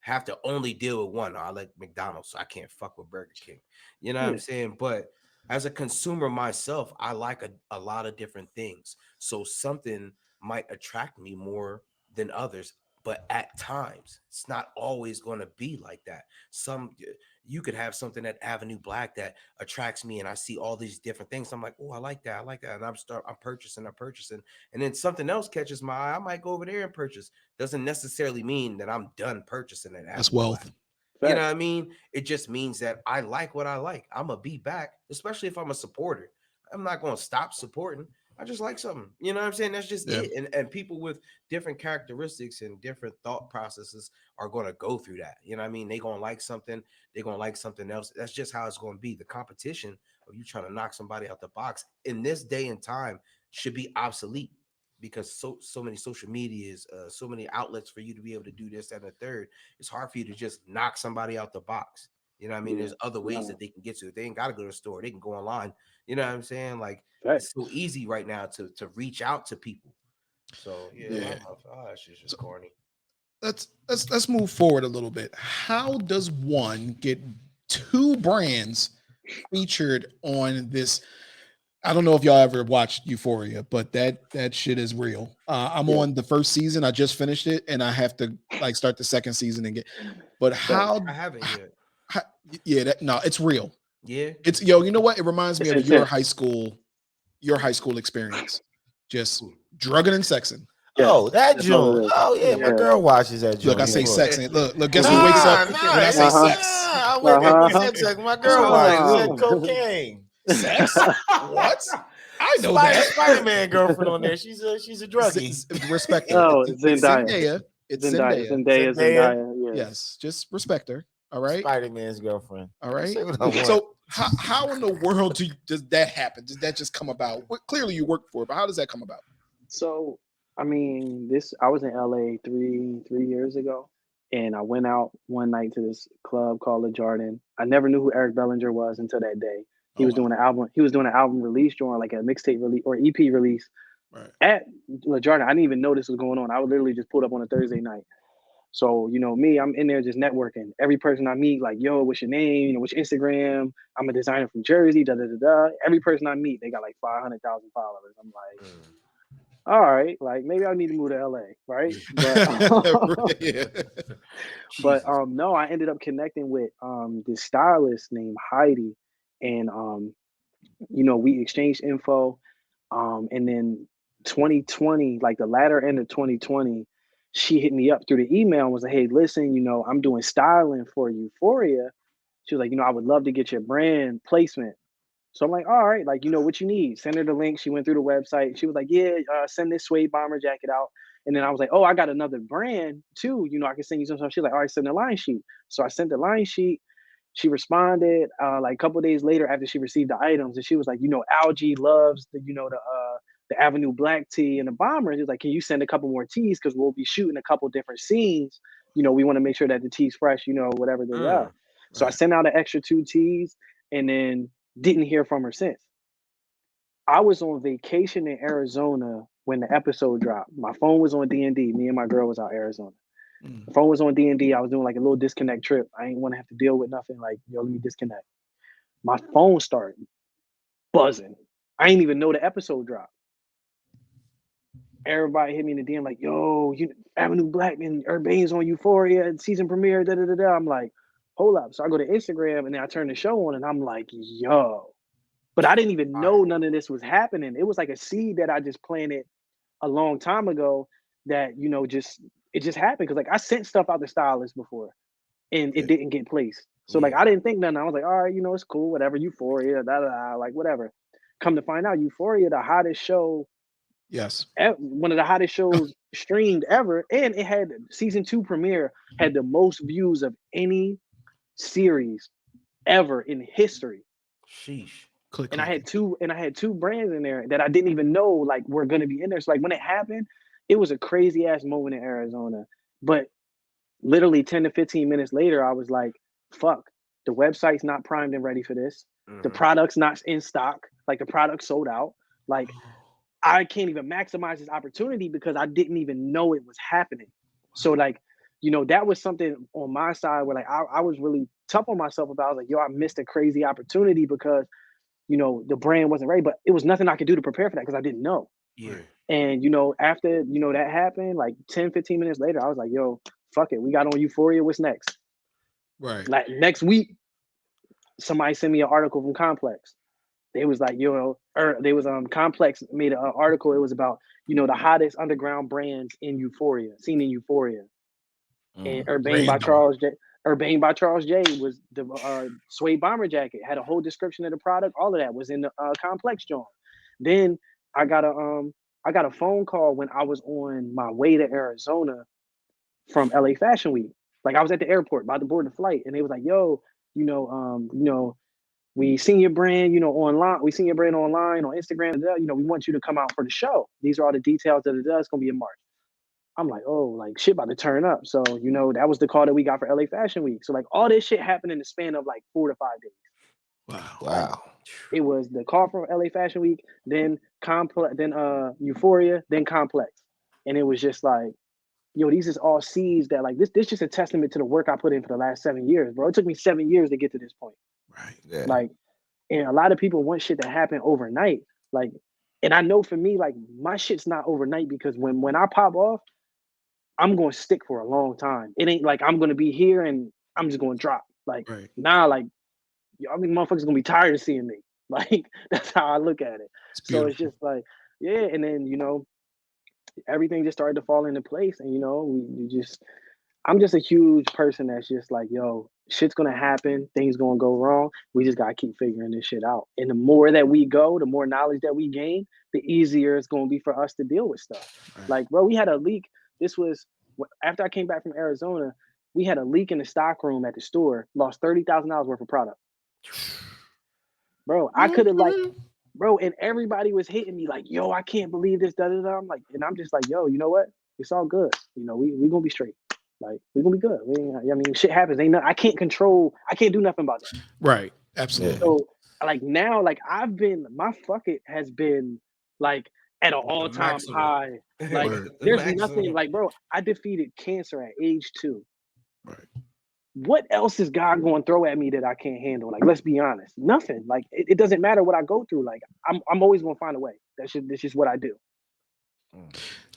have to only deal with one. I like McDonald's, so I can't fuck with Burger King. You know what I'm saying? But as a consumer myself, I like a lot of different things. So something might attract me more than others. But at times, it's not always going to be like that. You could have something at Avenue Black that attracts me, and I see all these different things. I'm like, oh, I like that, and I'm purchasing, and then something else catches my eye. I might go over there and purchase. Doesn't necessarily mean that I'm done purchasing at That's Avenue wealth. Black. You know what I mean? It just means that I like what I like. I'm gonna be back, especially if I'm a supporter. I'm not gonna stop supporting. I just like something. You know what I'm saying? That's just it. And people with different characteristics and different thought processes are going to go through that. You know what I mean? They're going to like something. They're going to like something else. That's just how it's going to be. The competition of you trying to knock somebody out the box in this day and time should be obsolete because so many social medias, so many outlets for you to be able to do this and a third. It's hard for you to just knock somebody out the box. You know what I mean? There's other ways that they can get to it. They ain't got to go to the store. They can go online. You know what I'm saying? Like, it's so easy right now to reach out to people. So that shit's just corny. Let's move forward a little bit. How does one get two brands featured on this? I don't know if y'all ever watched Euphoria, but that shit is real. I'm on the first season. I just finished it, and I have to like start the second season and get. But how? I haven't yet. No, it's real. Yeah, it's You know what? It reminds me of your high school experience, just drugging and sexing. Oh, that joint. Oh yeah, my girl watches that joint. Look, I say sexing. Look. Guess who wakes up when I say sex? I wake up and sex. My girl watches cocaine. Sex? What? I know that. Spider-Man girlfriend on there. She's a druggie. Respect her. Oh, Zendaya. It's Zendaya. Yes, just respect her. All right. Spider-Man's girlfriend. All right. So how in the world does that happen? Does that just come about? Well, clearly you worked for it, but how does that come about? So I mean, I was in LA three years ago, and I went out one night to this club called Le Jardin. I never knew who Eric Bellinger was until that day. He was doing an album. He was doing an album release during like a mixtape release or EP release at Le Jardin. I didn't even know this was going on. I would literally just pulled up on a Thursday night. So, me, I'm in there just networking. Every person I meet, like, yo, what's your name? What's your Instagram? I'm a designer from Jersey, da-da-da-da. Every person I meet, they got like 500,000 followers. I'm like, all right, like maybe I need to move to LA, right? But no, I ended up connecting with this stylist named Heidi, and we exchanged info, and then 2020, like the latter end of 2020, she hit me up through the email and was like, hey, listen, I'm doing styling for Euphoria. She was like, I would love to get your brand placement. So I'm like, all right, like, what you need. Send her the link. She went through the website. She was like, yeah, send this suede bomber jacket out. And then I was like, oh, I got another brand too. I can send you some stuff. She's like, all right, send the line sheet. So I sent the line sheet. She responded like a couple of days later after she received the items. And she was like, Algie loves the Avenue Black tee and the bomber. And she was like, can you send a couple more tees? Because we'll be shooting a couple different scenes. We want to make sure that the tee's fresh, whatever they are. So I sent out an extra 2 tees and then didn't hear from her since. I was on vacation in Arizona when the episode dropped. My phone was on D&D. Me and my girl was out Arizona. The phone was on D&D. I was doing like a little disconnect trip. I didn't want to have to deal with nothing like, let me disconnect. My phone started buzzing. I didn't even know the episode dropped. Everybody hit me in the DM like, yo, Avenue Black and Urbane's on Euphoria season premiere, da-da-da-da. I'm like, hold up. So I go to Instagram and then I turn the show on and I'm like, yo. But I didn't even know none of this was happening. It was like a seed that I just planted a long time ago that, it just happened. Cause like I sent stuff out to stylists before and it didn't get placed. So like I didn't think nothing. I was like, all right, it's cool, whatever, Euphoria, like whatever. Come to find out, Euphoria, the hottest show. Yes. One of the hottest shows streamed ever. And it had season 2 premiere, had the most views of any series ever in history. Sheesh. And I had two brands in there that I didn't even know like were gonna be in there. So like when it happened, it was a crazy ass moment in Arizona But literally 10 to 15 minutes later, I was like, fuck, the website's not primed and ready for this. The product's not in stock. Like the product sold out. Like I can't even maximize this opportunity because I didn't even know it was happening. So like, that was something on my side where like I was really tough on myself about. I was like, yo, I missed a crazy opportunity because the brand wasn't ready, but it was nothing I could do to prepare for that because I didn't know. Yeah. And after that happened, like 10, 15 minutes later, I was like, yo, fuck it. We got on Euphoria. What's next? Right. Like next week, somebody sent me an article from Complex. They was like, they was Complex made an article. It was about the hottest underground brands in Euphoria, seen in Euphoria. And Urbane by Charles J was the suede bomber jacket. Had a whole description of the product. All of that was in the Complex joint. Then I got a phone call when I was on my way to Arizona from LA Fashion Week. Like I was at the airport about to board the flight, and they was like, "Yo, we seen your brand, online. We seen your brand online on Instagram. We want you to come out for the show. These are all the details that it does. It's gonna be in March." I'm like, oh, like shit about to turn up. So, that was the call that we got for LA Fashion Week. So like all this shit happened in the span of like 4 to 5 days. Wow. It was the call from LA Fashion Week, then Euphoria, then Complex. And it was just like, yo, these is all seeds that like this just a testament to the work I put in for the last 7 years, bro. It took me 7 years to get to this point. Right. Yeah. Like, and a lot of people want shit to happen overnight. Like, and I know for me, like my shit's not overnight because when I pop off, I'm going to stick for a long time. It ain't like I'm going to be here and I'm just going to drop. Like, like, motherfuckers going to be tired of seeing me. Like, that's how I look at it. So it's just like, yeah. And then, everything just started to fall into place. And, I'm just a huge person that's just like, yo, shit's going to happen. Things going to go wrong. We just got to keep figuring this shit out. And the more that we go, the more knowledge that we gain, the easier it's going to be for us to deal with stuff. Right. Like, bro, we had a leak. This was after I came back from Arizona. We had a leak in the stock room at the store. Lost $30,000 worth of product. Bro, I could have and everybody was hitting me like, yo, I can't believe this. Da, da, da. I'm like, and I'm just like, yo, you know what? It's all good. We gonna be straight. Like we're gonna be good. I mean, shit happens. I can't do nothing about that. Right. Absolutely. So like now, like my fuck it has been like at an all-time high. Like there's nothing like, bro, I defeated cancer at age 2. Right. What else is God going to throw at me that I can't handle? Like, let's be honest. Nothing. Like it doesn't matter what I go through. Like I'm always gonna find a way. That's just what I do.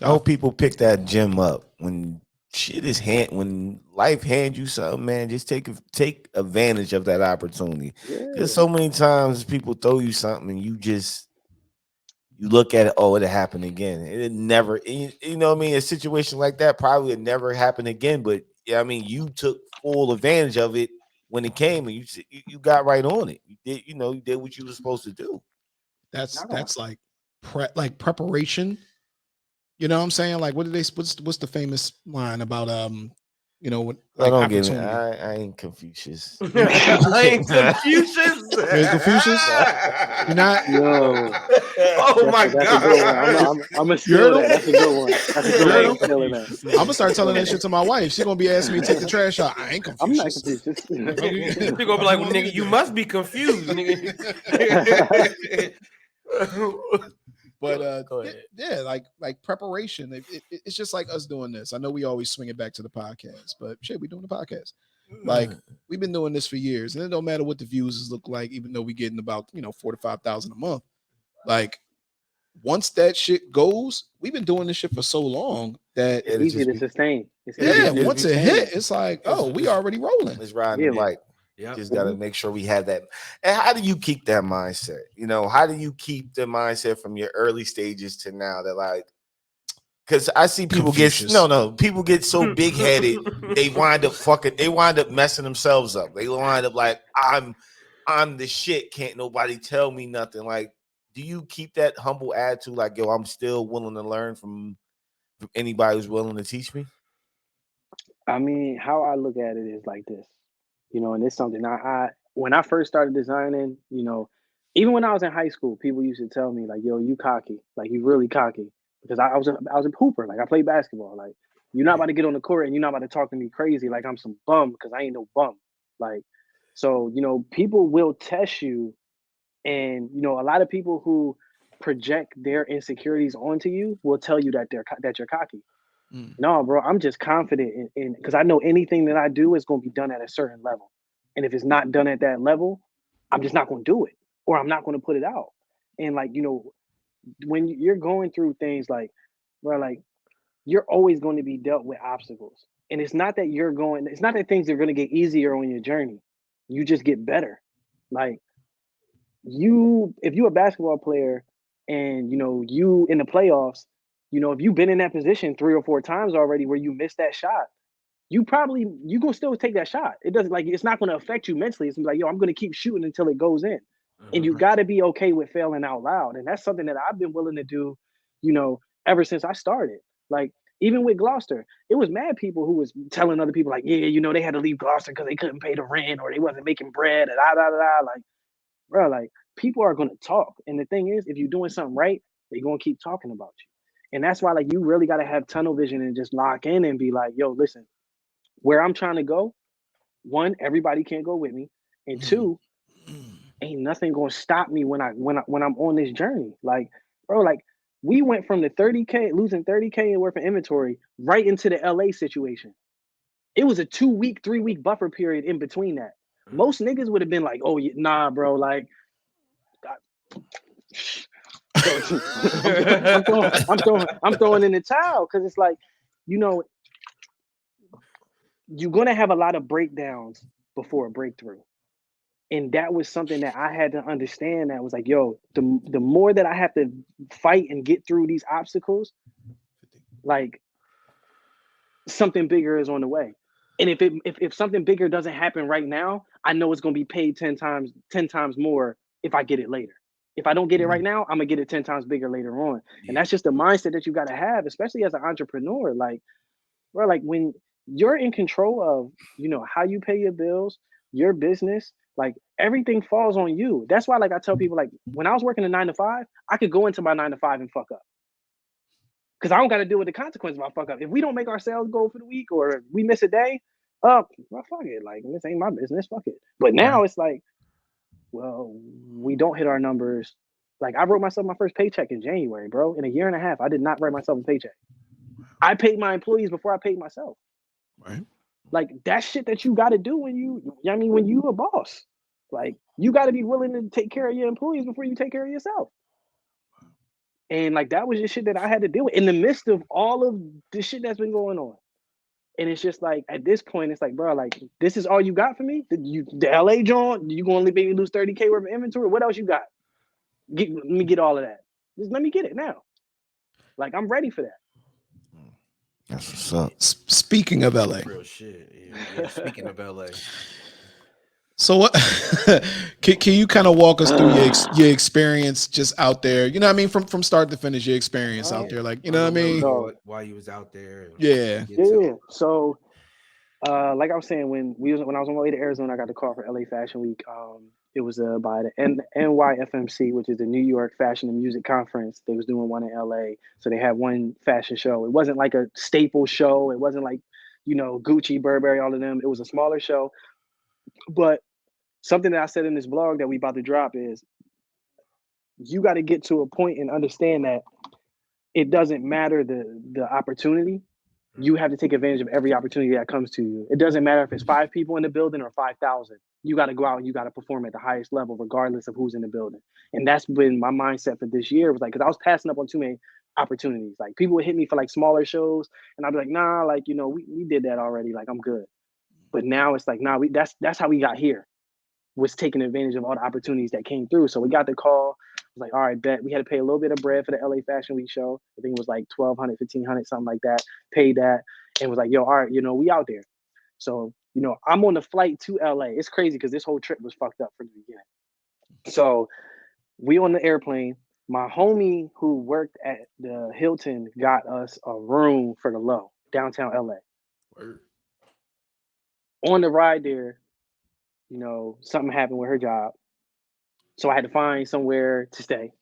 I hope people pick that gem up when when life hands you something, man. Just take advantage of that opportunity. Because so many times people throw you something and you look at it, oh, it'll happen again. It never, you know what I mean? A situation like that probably would never happen again. But yeah, I mean, you took full advantage of it when it came, and you got right on it. You did what you were supposed to do. That's like preparation. You know what I'm saying? Like, what's the famous line about like don't get opportunity? it. I ain't Confucius. I ain't Confucius. You're Confucius? You're not? Yo. Oh my God. I'm gonna steal that. That's a good one. That's a good one. I'm stealing that. I'm gonna start telling that shit to my wife. She's gonna be asking me to take the trash out. I ain't Confucius. I'm not Confucius. You're gonna be like, well, nigga, you must be confused, nigga. But yeah, like preparation. It's just like us doing this. I know we always swing it back to the podcast, but shit, we doing the podcast. Like we've been doing this for years, and it don't matter what the views look like, even though we getting about 4,000 to 5,000 a month. Like once that shit goes, we've been doing this shit for so long that it's easy to sustain. Once it hit, it's like, oh, we already rolling. It's riding the bike. Just got to make sure we have that. And how do you keep that mindset? How do you keep the mindset from your early stages to now that like, because I see people people get so big headed, they wind up messing themselves up. They wind up like, I'm the shit. Can't nobody tell me nothing. Like, do you keep that humble attitude? Like, yo, I'm still willing to learn from anybody who's willing to teach me. I mean, how I look at it is like this. And it's something I when I first started designing, even when I was in high school, people used to tell me like, "Yo, you cocky, like you really cocky," because I was a hooper, like I played basketball, like You're not about to get on the court and you're not about to talk to me crazy like I'm some bum because I ain't no bum. Like, so, people will test you. And, a lot of people who project their insecurities onto you will tell you that that you're cocky. No, bro, I'm just confident in because I know anything that I do is going to be done at a certain level. And if it's not done at that level, I'm just not going to do it or I'm not going to put it out. And like, when you're going through things like, bro, like you're always going to be dealt with obstacles. And it's not that things are going to get easier on your journey. You just get better. Like if you're a basketball player and you in the playoffs, if you've been in that position 3 or 4 times already where you missed that shot, you gonna still take that shot. It doesn't like it's not gonna affect you mentally. It's like, yo, I'm gonna keep shooting until it goes in. And you gotta be okay with failing out loud. And that's something that I've been willing to do, ever since I started. Like even with Gloucester, it was mad people who was telling other people like, yeah, they had to leave Gloucester because they couldn't pay the rent or they wasn't making bread and Like, bro, like people are gonna talk. And the thing is, if you're doing something right, they're gonna keep talking about you. And that's why like you really gotta have tunnel vision and just lock in and be like, yo, listen, where I'm trying to go, one, everybody can't go with me. And two, ain't nothing gonna stop me when I'm on this journey. Like, bro, like we went from the 30K, losing 30K worth of inventory right into the LA situation. It was a 2-week, 3-week buffer period in between that. Most niggas would have been like, oh, nah, bro, like, I'm throwing in the towel because it's like, you're gonna have a lot of breakdowns before a breakthrough. And that was something that I had to understand. That was like, yo, the more that I have to fight and get through these obstacles, like something bigger is on the way. And if something bigger doesn't happen right now, I know it's gonna be paid 10 times more if I get it later. If I don't get it right now, I'm gonna get it 10 times bigger later on. And that's just the mindset that you gotta have, especially as an entrepreneur. Like, bro, like when you're in control of, how you pay your bills, your business, like everything falls on you. That's why, like I tell people, like when I was working a 9 to 5, I could go into my 9 to 5 and fuck up. Because I don't got to deal with the consequences of my fuck up. If we don't make our sales goal for the week or we miss a day, well, fuck it. Like this ain't my business. Fuck it. But now it's like, well, we don't hit our numbers. Like I wrote myself my first paycheck in January, bro. In a year and a half, I did not write myself a paycheck. I paid my employees before I paid myself. Right. Like that shit that you got to do when when you a boss. Like you got to be willing to take care of your employees before you take care of yourself. And like that was just shit that I had to deal with in the midst of all of the shit that's been going on. And it's just like at this point, it's like, bro, like this is all you got for me? The LA joint, you gonna maybe lose 30K worth of inventory? What else you got? Let me get all of that. Just let me get it now. Like I'm ready for that. That's what's up. Speaking of LA, Real shit. Yeah. Speaking of LA. So what can you kind of walk us through your experience just out there? You know what I mean? From start to finish, your experience out there. Like, you know what I mean? While you was out there. Yeah. Yeah. So like I was saying, when I was on my way to Arizona, I got the call for LA Fashion Week. It was by the NYFMC, which is the New York Fashion and Music Conference. They was doing one in LA, so they had one fashion show. It wasn't like a staple show. It wasn't like Gucci, Burberry, all of them. It was a smaller show. But something that I said in this blog that we about to drop is you got to get to a point and understand that it doesn't matter the opportunity. You have to take advantage of every opportunity that comes to you. It doesn't matter if it's 5 people in the building or 5,000. You got to go out and you got to perform at the highest level, regardless of who's in the building. And that's been my mindset for this year. It was like, because I was passing up on too many opportunities. Like people would hit me for like smaller shows, and I'd be like, nah, like we did that already. Like I'm good. But now it's like, nah, that's how we got here. Was taking advantage of all the opportunities that came through. So we got the call. I was like, all right, bet. We had to pay a little bit of bread for the LA Fashion Week show. I think it was like $1,200, $1,500, something like that. Paid that and was like, yo, all right, we out there. So, I'm on the flight to LA. It's crazy because this whole trip was fucked up from the beginning. So we on the airplane. My homie who worked at the Hilton got us a room for the low, downtown LA. Word. On the ride there, something happened with her job. So I had to find somewhere to stay.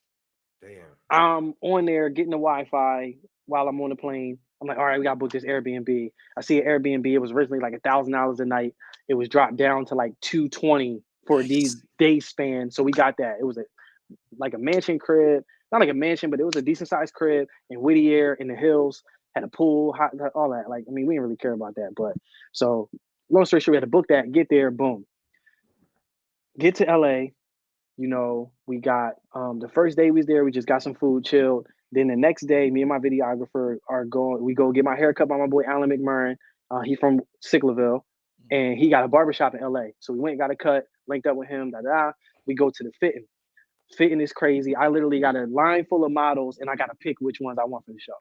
Damn. I'm on there getting the Wi-Fi while I'm on the plane. I'm like, all right, we gotta book this Airbnb. I see an Airbnb. It was originally like $1,000 a night. It was dropped down to like 220 for these Nice. day span. So we got that. It was like a mansion crib, not like a mansion, but it was a decent sized crib in Whittier in the hills. Had a pool, hot, all that. Like, I mean, we didn't really care about that. But so, long story short, we had to book that. Get there, boom. Get to LA. We got the first day we was there, we just got some food, chilled. Then the next day, me and my videographer we go get my hair cut by my boy Alan McMurrin. He from Sicklerville, and he got a barbershop in LA. So we went and got a cut, linked up with him, We go to the fitting. Fitting is crazy. I literally got a line full of models and I got to pick which ones I want for the show.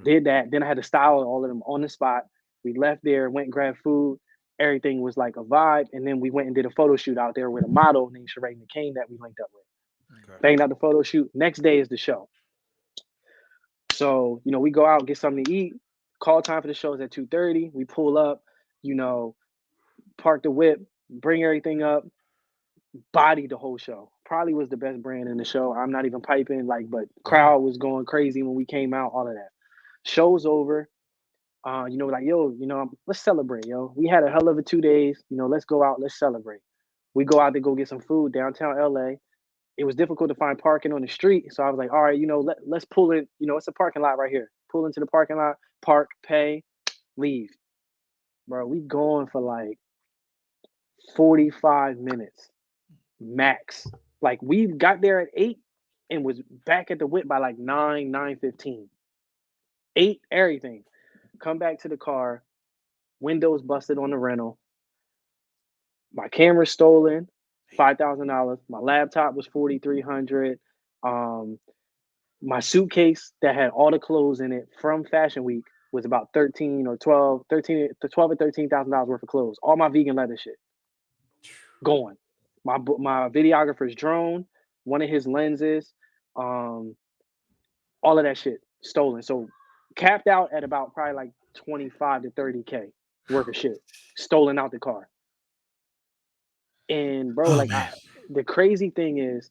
Did that. Then I had to style all of them on the spot. We left there, went and grabbed food. Everything was like a vibe. And then we went and did a photo shoot out there with a model named Sheree McCain that we linked up with. Okay. Banged out the photo shoot. Next day is the show. So, we go out, get something to eat. Call time for the show is at 2:30. We pull up, park the whip, bring everything up, bodied the whole show. Probably was the best brand in the show. I'm not even piping, but crowd was going crazy when we came out, all of that. Show's over. Let's celebrate, yo. We had a hell of a 2 days. Let's go out, let's celebrate. We go out to go get some food downtown LA. It was difficult to find parking on the street. So I was like, all right, let's pull in, it's a parking lot right here. Pull into the parking lot, park, pay, leave. Bro, we going for like 45 minutes max. Like we got there at 8 and was back at the whip by like 9:15. 8, everything. Come back to the car, windows busted on the rental. My camera stolen, $5,000. My laptop was $4,300. My suitcase that had all the clothes in it from Fashion Week was about 13 or 12, 13 to 12 or $13,000 worth of clothes. All my vegan leather shit going. My videographer's drone, one of his lenses, all of that shit stolen. So capped out at about probably like 25 to 30K worth of shit stolen out the car. And bro, the crazy thing is,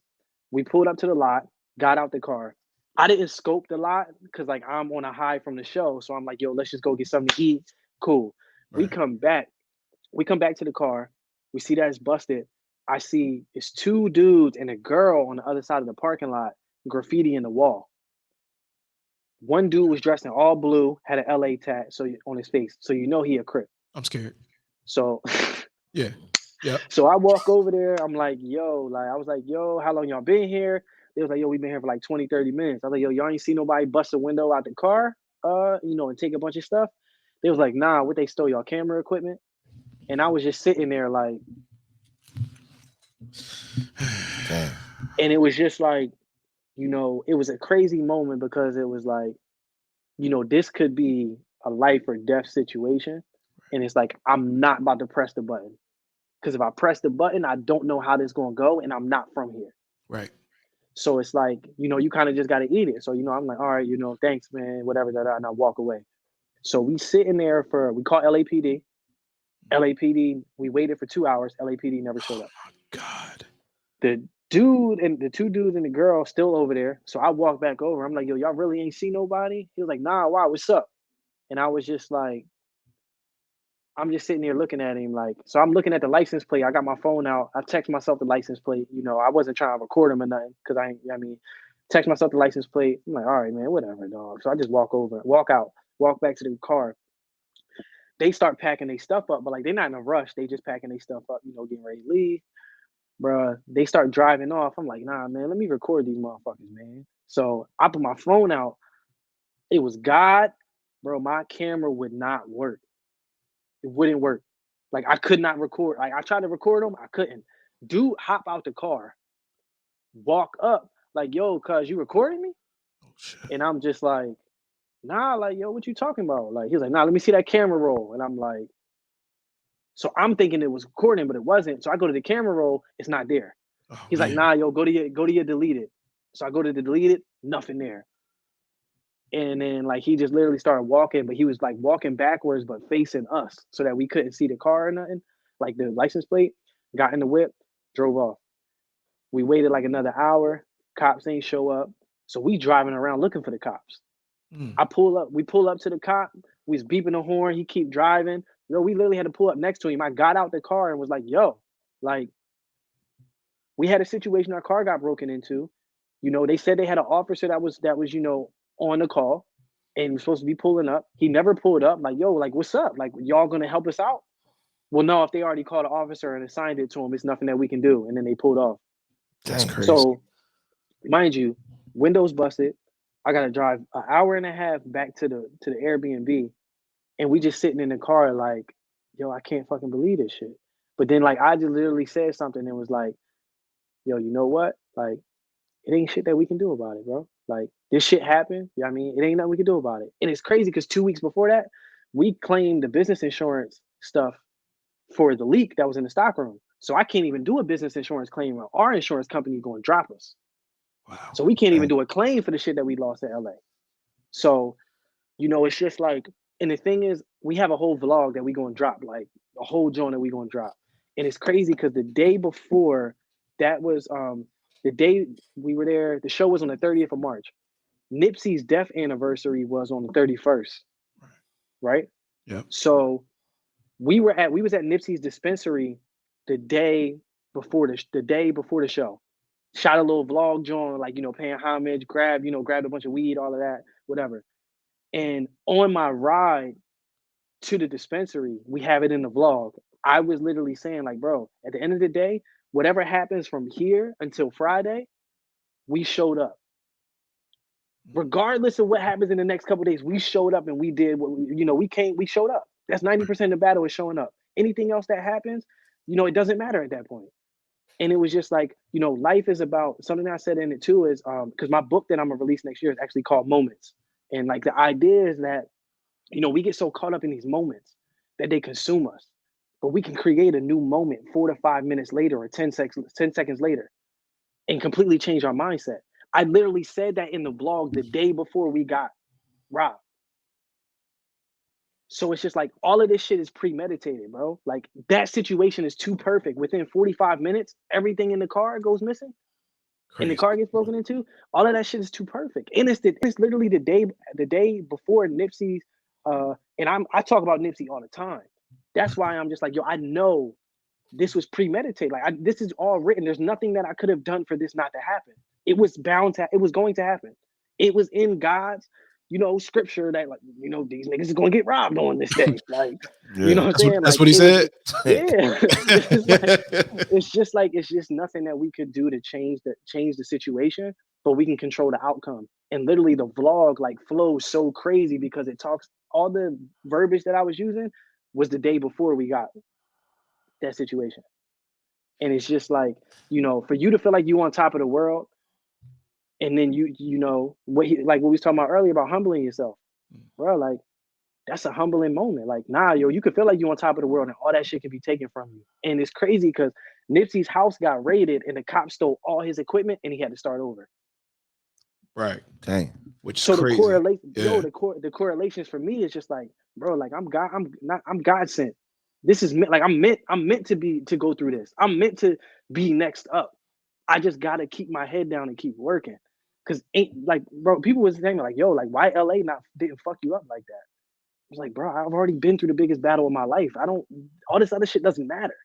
we pulled up to the lot, got out the car. I didn't scope the lot because I'm on a high from the show, so I'm like, yo, let's just go get something to eat. Cool. Right. We come back to the car. We see that it's busted. I see it's 2 dudes and a girl on the other side of the parking lot, graffiti in the wall. One dude was dressed in all blue, had an LA tat on his face, so he a Crip. I'm scared. So yeah. So I walk over there. I'm like, yo, I was like, yo, how long y'all been here? They was like, yo, we've been here for like 20, 30 minutes. I was like, yo, y'all ain't see nobody bust a window out the car, and take a bunch of stuff. They was like, nah, what, they stole y'all camera equipment? And I was just sitting there like, damn. And it was just like, it was a crazy moment because it was like, this could be a life or death situation. And it's like, I'm not about to press the button. Because if I press the button, I don't know how this is going to go, and I'm not from here. Right. So it's like, you kind of just got to eat it. So, I'm like, all right, thanks, man, whatever, and I walk away. So we sitting there we call LAPD. LAPD, we waited for 2 hours. LAPD never showed up. Oh, my God. The dude and the 2 dudes and the girl still over there. So I walk back over. I'm like, yo, y'all really ain't see nobody? He was like, nah, why? What's up? And I was just like, I'm just sitting here looking at him so I'm looking at the license plate. I got my phone out. I text myself the license plate. I wasn't trying to record him or nothing because text myself the license plate. I'm like, all right, man, whatever, dog. So I just walk out, walk back to the car. They start packing their stuff up, but they're not in a rush. They just packing their stuff up, getting ready to leave. Bruh, they start driving off. I'm like, nah, man, let me record these motherfuckers, man. So I put my phone out. It was God, bro. My camera would not work. It wouldn't work. I could not record. I tried to record them. I couldn't. Dude, hop out the car, walk up, yo, cuz you recording me? Oh, shit. And I'm just like, nah, yo, what you talking about? He was like, nah, let me see that camera roll. And I'm like, so I'm thinking it was recording, but it wasn't. So I go to the camera roll, it's not there. Oh, He's man. like, nah, yo, go to your deleted. So I go to the deleted, nothing there. And then he just literally started walking, but he was walking backwards, but facing us so that we couldn't see the car or nothing, the license plate. Got in the whip, drove off. We waited another hour. Cops ain't show up. So we driving around looking for the cops. We pull up to the cop. We was beeping the horn. He keep driving. Yo, we literally had to pull up next to him. I got out the car and was like, yo, like, we had a situation, our car got broken into. You know, they said they had an officer that was, you know, on the call and was supposed to be pulling up. He never pulled up. Like, yo, like, what's up? Like, y'all gonna help us out? Well, no, if they already called an officer and assigned it to him, it's nothing that we can do. And then they pulled off. That's crazy. So, mind you, windows busted. I gotta drive an hour and a half back to the Airbnb, and we just sitting in the car like, yo, I can't fucking believe this shit. But then like I just literally said something and was like, yo, you know what? Like, it ain't shit that we can do about it, bro. Like, this shit happened. You know what I mean? It ain't nothing we can do about it. And it's crazy because 2 weeks before that, we claimed the business insurance stuff for the leak that was in the stockroom. So I can't even do a business insurance claim. Our insurance company is going to drop us. Wow. So we can't even do a claim for the shit that we lost in LA. So, you know, it's just like, and the thing is, we have a whole vlog that we going to drop, like a whole joint that we going to drop. And it's crazy because the day before, that was the day we were there, the show was on the 30th of March. Nipsey's death anniversary was on the 31st. Right? Yeah. So we was at Nipsey's dispensary the day before the show. Shot a little vlog joint, like, you know, paying homage, grabbed a bunch of weed, all of that, whatever. And on my ride to the dispensary, we have it in the vlog. I was literally saying, like, bro, at the end of the day, whatever happens from here until Friday, we showed up. Regardless of what happens in the next couple of days, we showed up and we did what we showed up. That's 90% of the battle is showing up. Anything else that happens, you know, it doesn't matter at that point. And it was just like, you know, life is about something that I said in it too is because my book that I'm gonna release next year is actually called Moments. And like the idea is that, you know, we get so caught up in these moments that they consume us. But we can create a new moment 4 to 5 minutes later or 10 seconds later and completely change our mindset. I literally said that in the blog the day before we got robbed. So it's just like all of this shit is premeditated, bro. Like that situation is too perfect. Within 45 minutes, everything in the car goes missing. Crazy. And the car gets broken into. All of that shit is too perfect. And it's literally the day before Nipsey's and I talk about Nipsey all the time. That's why I'm just like, yo, I know this was premeditated. Like this is all written. There's nothing that I could have done for this not to happen. It was going to happen. It was in God's, you know, scripture that, like, you know, these niggas is gonna get robbed on this day. Like, yeah. You know what I'm saying? That's what he said. Yeah. It's just nothing that we could do to change the situation, but we can control the outcome. And literally the vlog like flows so crazy because it talks, all the verbiage that I was using was the day before we got that situation. And it's just like, you know, for you to feel like you on top of the world, and then you know what we was talking about earlier about humbling yourself, bro. Like that's a humbling moment. Like, nah, yo, you could feel like you on top of the world and all that shit can be taken from you. And it's crazy because Nipsey's house got raided and the cops stole all his equipment and he had to start over. Right. Dang. Which so is the crazy. correlation, Yeah. The correlations for me is just like, bro, like I'm God sent. This is like I'm meant to go through this. I'm meant to be next up. I just gotta keep my head down and keep working. Cause bro, people was saying like, yo, like why LA didn't fuck you up like that? I was like, bro, I've already been through the biggest battle of my life. All this other shit doesn't matter.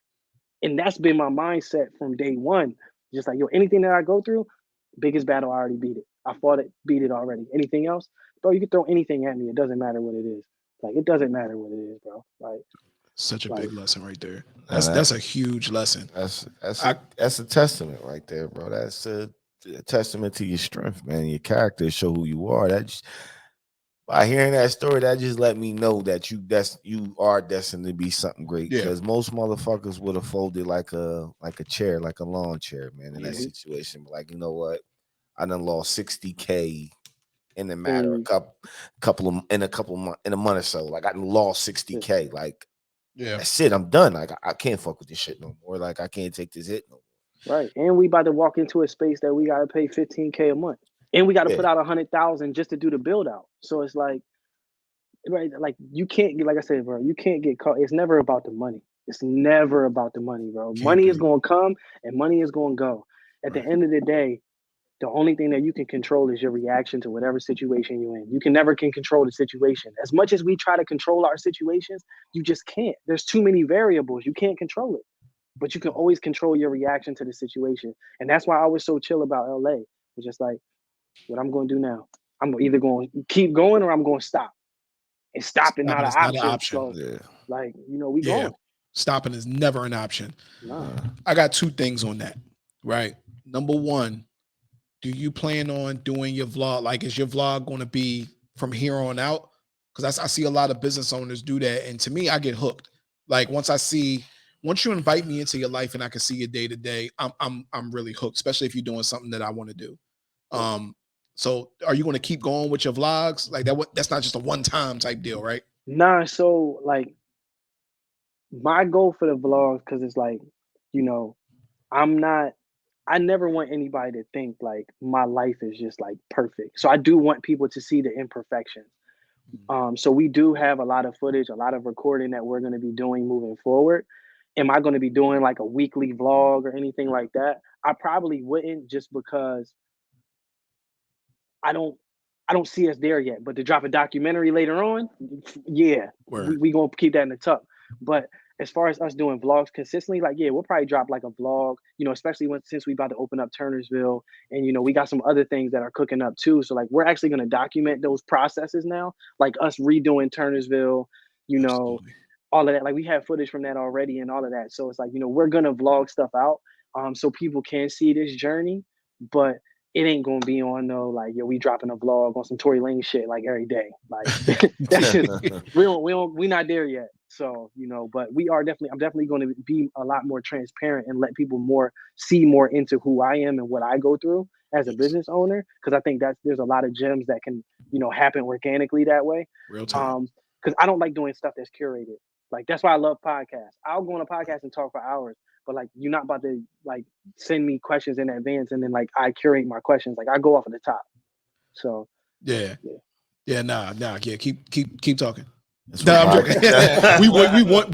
And that's been my mindset from day one. Just like, yo, anything that I go through, biggest battle, I already beat it. I fought it, beat it already. Anything else, bro, you can throw anything at me. It doesn't matter what it is. Like, it doesn't matter what it is, bro. Like, such a big lesson right there. That's a huge lesson. That's a testament right there, bro. That's a testament to your strength, man. Your character, show who you are. By hearing that story, that just let me know that you are destined to be something great. Because most motherfuckers would have folded like a chair, like a lawn chair, man, in that situation. But like, you know what? I done lost $60K in a matter of in a month or so. Like I done lost $60K. Like, that's it. I'm done. Like I can't fuck with this shit no more. Like I can't take this hit no more. Right. And we about to walk into a space that we gotta pay $15K a month. And we gotta put out $100,000 just to do the build out. So it's like, right, like you can't get, like I said, bro, you can't get caught. It's never about the money. It's never about the money, bro. Money is gonna come and money is gonna go. At the end of the day, The only thing that you can control is your reaction to whatever situation you're in. You can never control the situation. As much as we try to control our situations, you just can't. There's too many variables. You can't control it. But you can always control your reaction to the situation. And that's why I was so chill about LA. It's just like, what I'm going to do now. I'm either going to keep going or I'm going to stop. And stopping not an option. So, like, we going. Stopping is never an option. Nah. I got two things on that, right? Number one, do you plan on doing your vlog? Like, is your vlog going to be from here on out? Because I see a lot of business owners do that. And to me, I get hooked. Like, once you invite me into your life and I can see your day to day, I'm really hooked, especially if you're doing something that I want to do. So are you going to keep going with your vlogs? Like that's not just a one-time type deal, right? Nah, so like my goal for the vlogs, because it's like, I never want anybody to think like my life is just like perfect. So I do want people to see the imperfections. So we do have a lot of footage, a lot of recording that we're going to be doing moving forward. Am I going to be doing like a weekly vlog or anything like that? I probably wouldn't, just because I don't see us there yet. But to drop a documentary later on, yeah, we gonna keep that in the tuck. But as far as us doing vlogs consistently, like, yeah, we'll probably drop like a vlog, especially since we about to open up Turnersville, and we got some other things that are cooking up too. So like we're actually gonna document those processes now, like us redoing Turnersville, Absolutely. all of that. Like we have footage from that already and all of that. So it's like, we're gonna vlog stuff out, so people can see this journey, but it ain't gonna be on like, we dropping a vlog on some Tory Lane shit like every day. Like that's just we not there yet. So, but I'm definitely going to be a lot more transparent and let people see more into who I am and what I go through as a business owner. Cause I think there's a lot of gems that can, happen organically that way. Real time. Cause I don't like doing stuff that's curated. Like, that's why I love podcasts. I'll go on a podcast and talk for hours, but like, you're not about to like send me questions in advance and then like I curate my questions. Like I go off of the top. So yeah. Nah. Yeah, keep talking. No, I'm joking.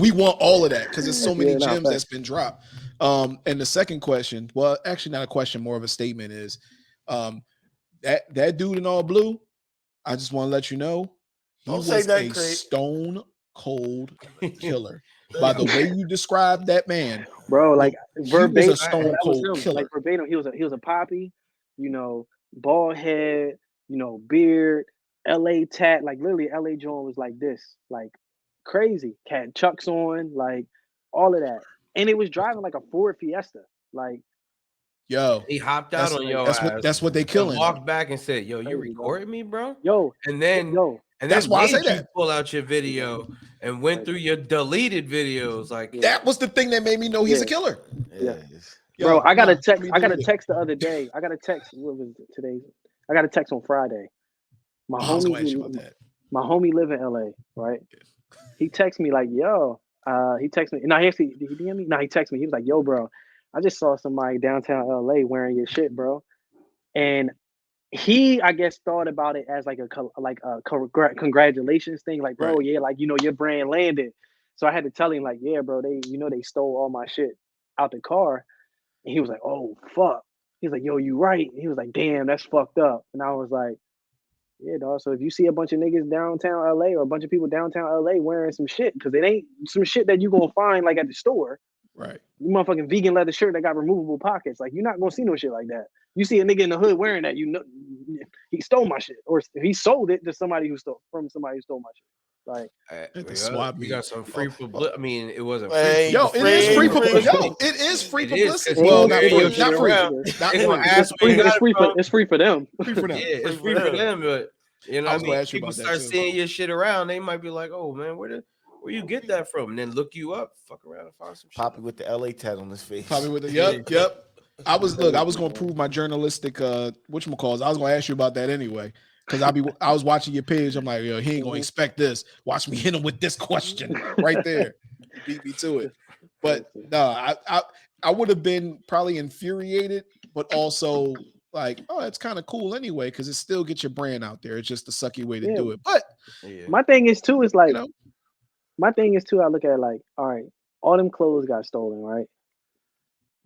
we want all of that because there's so many gems that's been dropped. And the second question, well, actually not a question, more of a statement, is that dude in all blue. I just want to let you know he was a stone cold killer. By the way you described that man, bro, like verbatim, he was a stone cold killer. Like verbatim, he was a poppy, bald head, beard, LA tat, like literally LA John was like this, like crazy. Had chucks on, like all of that, and it was driving like a Ford Fiesta, like. Yo, he hopped out on your ass. That's what they killing. Walked back and said, "Yo, you recorded me, bro?" Yo, and then that's why I say that. Pull out your video and went through your deleted videos. Like that was the thing that made me know he's a killer. Yeah. Yo, bro, I got a text. I got a text the other day. I got a text. What was it today? I got a text on Friday. My homie live in LA, right? He texted me like, "Yo," he texted me. No, did he DM me? No, he texted me. He was like, "Yo, bro, I just saw somebody downtown LA wearing your shit, bro." And he, I guess, thought about it as like a congratulations thing, like, bro, yeah, like, your brand landed. So I had to tell him like, yeah, bro, they stole all my shit out the car. And he was like, oh fuck. He was like, yo, you right. He was like, damn, that's fucked up. And I was like, yeah, dog. So if you see a bunch of niggas downtown LA or a bunch of people downtown LA wearing some shit, because it ain't some shit that you gonna find like at the store. Right. You motherfucking vegan leather shirt that got removable pockets. Like, you're not gonna see no shit like that. You see a nigga in the hood wearing that, he stole my shit, or he sold it to somebody who stole my shit. Like, we got some free publicity. I mean, it wasn't free. Yo, it is free publicity. Yo, it is free publicity. Well, not free. It's free for them. Free for them. Yeah, it's free for them. But I mean, people start seeing your shit around, they might be like, "Oh man, where you get that from?" And then look you up, fuck around and find some shit. Poppy with the LA tat on his face. Poppy with the yep. I was gonna prove my journalistic whatchamacalls. I was gonna ask you about that anyway. Because I was watching your page. I'm like, yo, he ain't gonna expect this. Watch me hit him with this question right there. Beat me to it. But no, I would have been probably infuriated, but also like, oh, it's kind of cool anyway, because it still gets your brand out there. It's just a sucky way to do it. But my thing is too, is like, my thing is too, I look at it like, all right, all them clothes got stolen, right?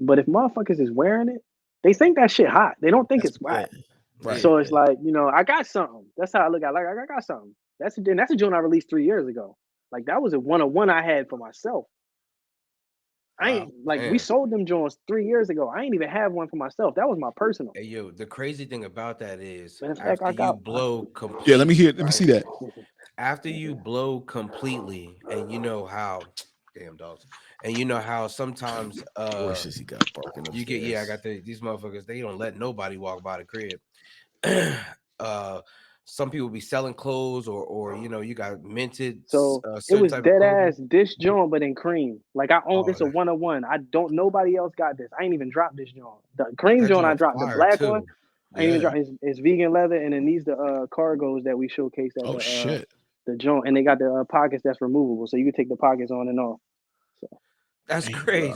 But if motherfuckers is wearing it, They think that shit hot. They don't think That's it's whack. Right. So it's like, I got something. That's how I look at it. Like, I got something. That's a joint I released 3 years ago. Like, that was a one-on-one I had for myself. I ain't like we sold them joints 3 years ago. I ain't even have one for myself. That was my personal. Hey, yo, the crazy thing about that is Matter of fact, after I got you blow completely. Yeah, let me hear it. Let me see that. After you blow completely, and you know how, damn dogs, and you know how sometimes Voices he got barking upstairs. you get I got these motherfuckers. They don't let nobody walk by the crib. Some people be selling clothes, or you got minted. So it was dead ass this joint, but in cream. Like I own this a 101. I don't. Nobody else got this. I ain't even dropped this joint. The cream joint I dropped. The black one. I ain't even dropped. It's vegan leather, and then these the cargos that we showcased at the joint, and they got the pockets that's removable, so you can take the pockets on and off. So that's crazy.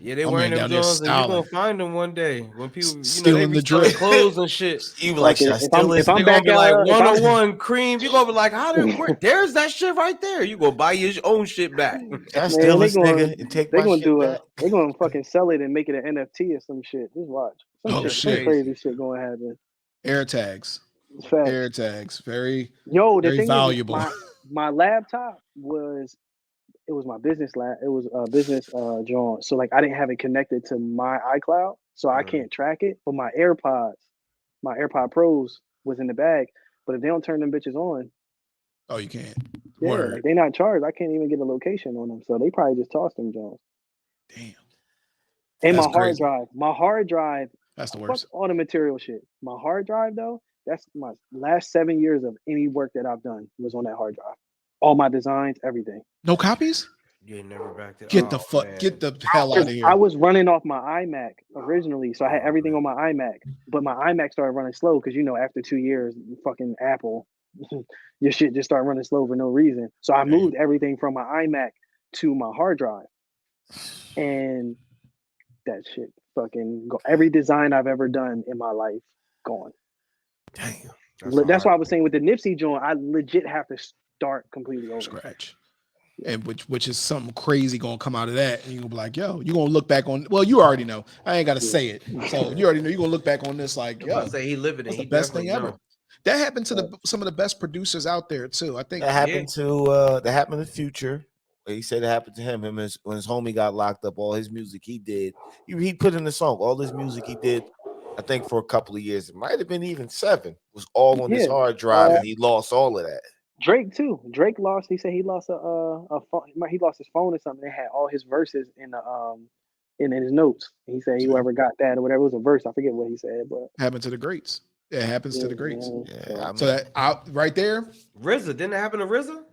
Yeah, they I'm wearing them down there Jones, and you're styling. gonna find them one day when people, Stealing they the be selling drip. clothes and shit. You be like, should I steal this? If I'm They back gonna be at like 101 cream. You gonna be like, there's that shit right there. You go buy your own shit back. I steal this nigga and take my shit back. They're gonna fucking sell it and make it an NFT or some shit. Just watch. Some crazy shit gonna happen. Air tags. Fact. Air tags. Very the very thing valuable. Is, my laptop was my business lab. It was a business joint. So like I didn't have it connected to my iCloud, so I can't track it. But my AirPod Pros was in the bag. But if they don't turn them bitches on, oh, you can't. Yeah, Word. like they not charged. I can't even get a location on them, so they probably just tossed them joints. Damn. And my hard drive. That's the worst. Fuck all the material shit. My hard drive though, that's my last 7 years of any work that I've done was on that hard drive. All my designs, everything. No copies? You ain't never backed it. Get the hell out of here. I was running off my iMac originally, so I had everything on my iMac. But my iMac started running slow because after 2 years, fucking Apple, your shit just started running slow for no reason. So I moved everything from my iMac to my hard drive, and that shit fucking go. Every design I've ever done in my life gone. Damn. That's why I was saying with the Nipsey joint, I legit have to start completely over. Scratch. And which is something crazy gonna come out of that, and you're gonna be like, yo, you're gonna look back on. Well, you already know. I ain't gotta say it, so you already know. You're gonna look back on this like, yo, say he living it. The best thing ever. That happened to some of the best producers out there too. I think that happened to Future. He said it happened to him. When his homie got locked up, all his music he did, he put in the song. All his music he did, I think for a couple of years. It might have been even 7. Was all on his hard drive, and he lost all of that. Drake too. Drake lost. He said he lost a phone. He lost his phone or something. They had all his verses in the in his notes. He said whoever got that or whatever, it was a verse. I forget what he said, but happened to the greats. It happens to the greats. Yeah, so that out right there. RZA, didn't it happen to RZA?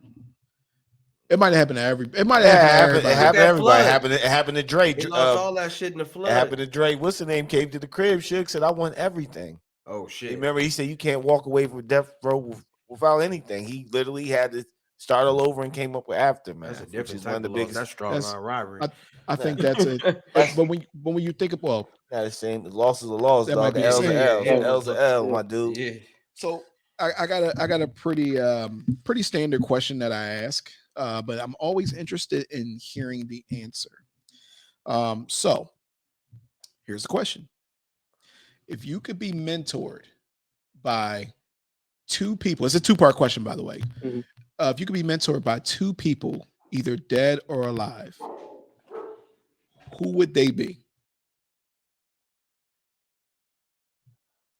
It might have happened to every. It might have happened to everybody. It happened to everybody. It happened to Drake. He lost all that shit in the flood. It happened to Drake. What's the name? Came to the crib. Shook said, "I want everything." Oh shit! Remember, he said you can't walk away from death row without anything. He literally had to start all over and came up with Aftermath. That's a different type of loss. That's strong rivalry. I think that's it. But when you think of the same. The loss is a loss, that dog. The L's a L. L's a L, my dude. Yeah. So I got a pretty standard question that I ask, but I'm always interested in hearing the answer. So here's the question: if you could be mentored by 2 people, it's a 2-part question, by the way. Mm-hmm. If you could be mentored by 2 people, either dead or alive, who would they be?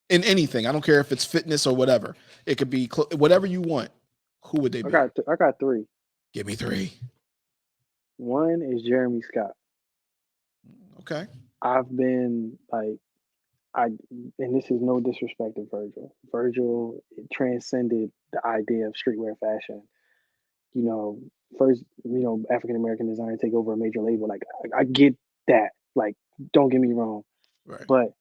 In anything, I don't care if it's fitness or whatever. It could be whatever you want. Who would they be? I got 3. Give me 3. One is Jeremy Scott. Okay. I've been like, and this is no disrespect to Virgil. Virgil transcended the idea of streetwear fashion. First, African American designer take over a major label. Like, I get that. Like, don't get me wrong. Right. But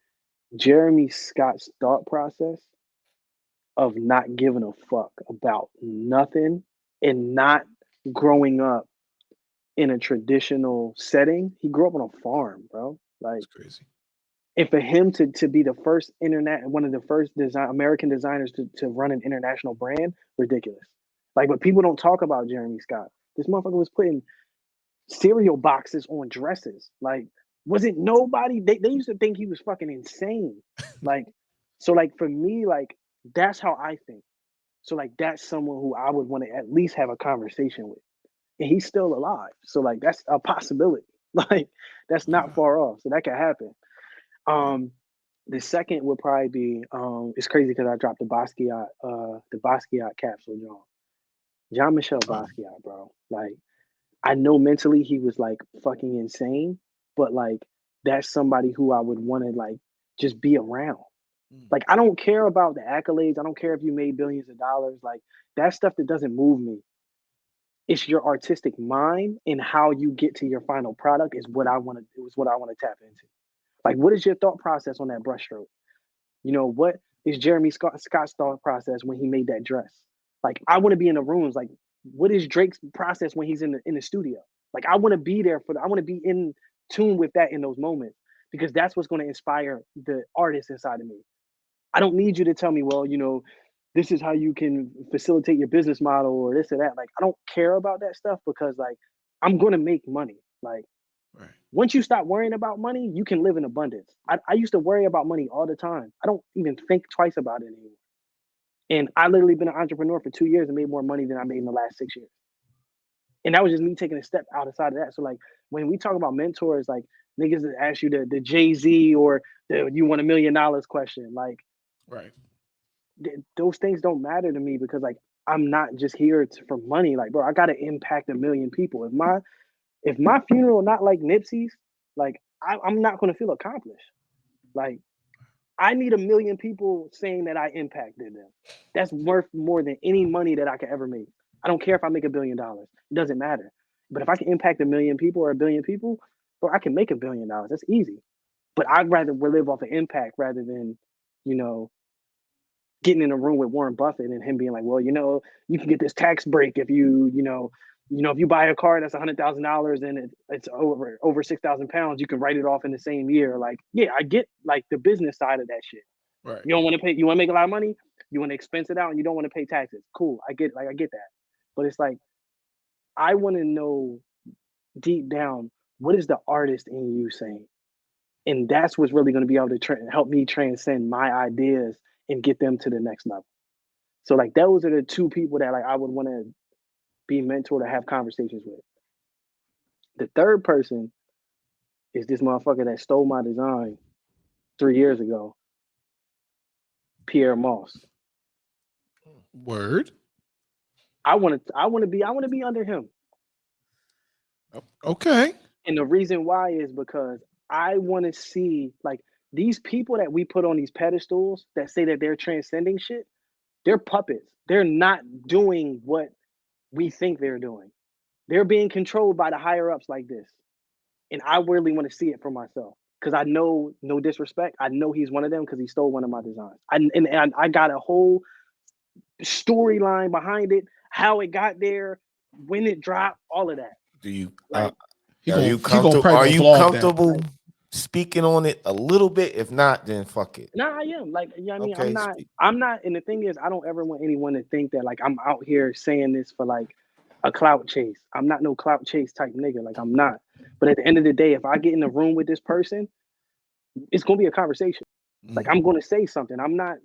Jeremy Scott's thought process of not giving a fuck about nothing and not growing up in a traditional setting. He grew up on a farm, bro. Like, that's crazy. And for him to be the first one of the first American designers to run an international brand, ridiculous. Like, but people don't talk about Jeremy Scott. This motherfucker was putting cereal boxes on dresses. Like, Wasn't nobody. They used to think he was fucking insane. Like, so like for me, like that's how I think. So like that's someone who I would want to at least have a conversation with. And he's still alive. So like that's a possibility. Like that's not far off. So that could happen. The second would probably be it's crazy because I dropped the Basquiat capsule, John Michel Basquiat, bro. Like I know mentally he was like fucking insane, but like that's somebody who I would want to like just be around. Like I don't care about the accolades. I don't care if you made billions of dollars. Like that stuff that doesn't move me. It's your artistic mind and how you get to your final product is what I want to. It was what I want to tap into. Like, what is your thought process on that brushstroke? What is Jeremy Scott's thought process when he made that dress? Like, I want to be in the rooms. Like, what is Drake's process when he's in the studio? Like, I want to be there I want to be in tune with that in those moments because that's what's going to inspire the artist inside of me. I don't need you to tell me, well, this is how you can facilitate your business model or this or that. Like, I don't care about that stuff because like I'm going to make money. Like, once you stop worrying about money, you can live in abundance. I used to worry about money all the time. I don't even think twice about it anymore. And I literally been an entrepreneur for 2 years and made more money than I made in the last 6 years. And that was just me taking a step outside of that. So like when we talk about mentors, like niggas that ask you the Jay-Z or the you want $1 million question, like those things don't matter to me because like I'm not just here for money. Like, bro, I gotta impact 1 million people. If my funeral not like Nipsey's, like I'm not gonna feel accomplished. Like I need 1 million people saying that I impacted them. That's worth more than any money that I could ever make. I don't care if I make $1 billion. It doesn't matter. But if I can impact 1 million people or 1 billion people, bro, I can make $1 billion. That's easy. But I'd rather live off of impact rather than, getting in a room with Warren Buffett and him being like, well, you can get this tax break if if you buy a car that's $100,000 and it's over 6,000 pounds, you can write it off in the same year. Like, yeah, I get like the business side of that shit. Right. You don't want to pay. You want to make a lot of money. You want to expense it out, and you don't want to pay taxes. Cool, I get that. But it's like I want to know deep down what is the artist in you saying, and that's what's really going to be able to help me transcend my ideas and get them to the next level. So like those are the two people that like I would want to be mentored to have conversations with. The third person is this motherfucker that stole my design 3 years ago, Pierre Moss. Word. I want to be under him. Okay. And the reason why is because I want to see like these people that we put on these pedestals that say that they're transcending shit, they're puppets. They're not doing what we think they're doing. They're being controlled by the higher ups like this. And I really want to see it for myself. Because I know, no disrespect, I know he's one of them because he stole one of my designs. And I got a whole storyline behind it, how it got there, when it dropped, all of that. Do you like, are you comfortable speaking on it a little bit? If not, then fuck it. Nah, I am. Like, I mean, Okay, I'm not, and the thing is, I don't ever want anyone to think that like I'm out here saying this for like a clout chase. I'm not no clout chase type nigga. Like I'm not. But at the end of the day, if I get in the room with this person, it's gonna be a conversation. Like I'm gonna say something. I'm not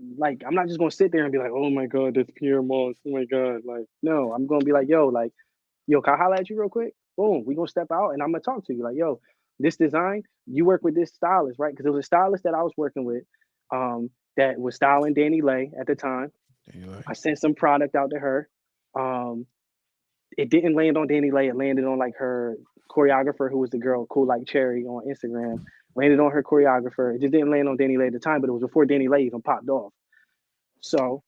just gonna sit there and be like, oh my God, that's Pierre Moss. Oh my God. Like, no, I'm gonna be like, yo, can I holler at you real quick? Boom, we gonna step out and I'm gonna talk to you. Like, yo, this design, you work with this stylist, right? Because it was a stylist that I was working with, that was styling Danny Lay at the time. I sent some product out to her. It didn't land on Danny Lay. It landed on like her choreographer, who was the girl Cool Like Cherry on Instagram. Landed on her choreographer. It just didn't land on Danny Lay at the time, but it was before Danny Lay even popped off. So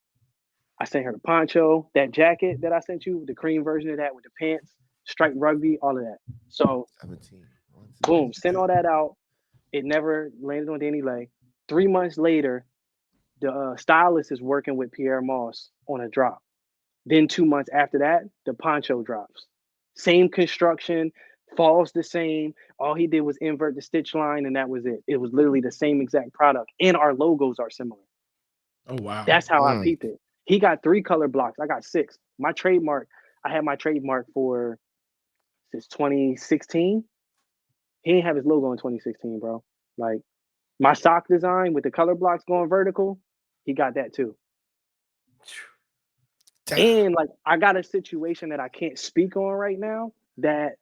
I sent her the poncho, that jacket that I sent you, the cream version of that with the pants, striped rugby, all of that. So 17. Boom, sent all that out. It never landed on Danny Lay. 3 months later, the stylist is working with Pierre Moss on a drop. Then 2 months after that, the poncho drops. Same construction, falls the same. All he did was invert the stitch line, and that was it. It was literally the same exact product, and our logos are similar. Oh wow! That's how I peeped it. He got 3 color blocks. I got 6. My trademark, I had my trademark for since 2016. He didn't have his logo in 2016, bro. Like my sock design with the color blocks going vertical, he got that too. And like I got a situation that I can't speak on right now that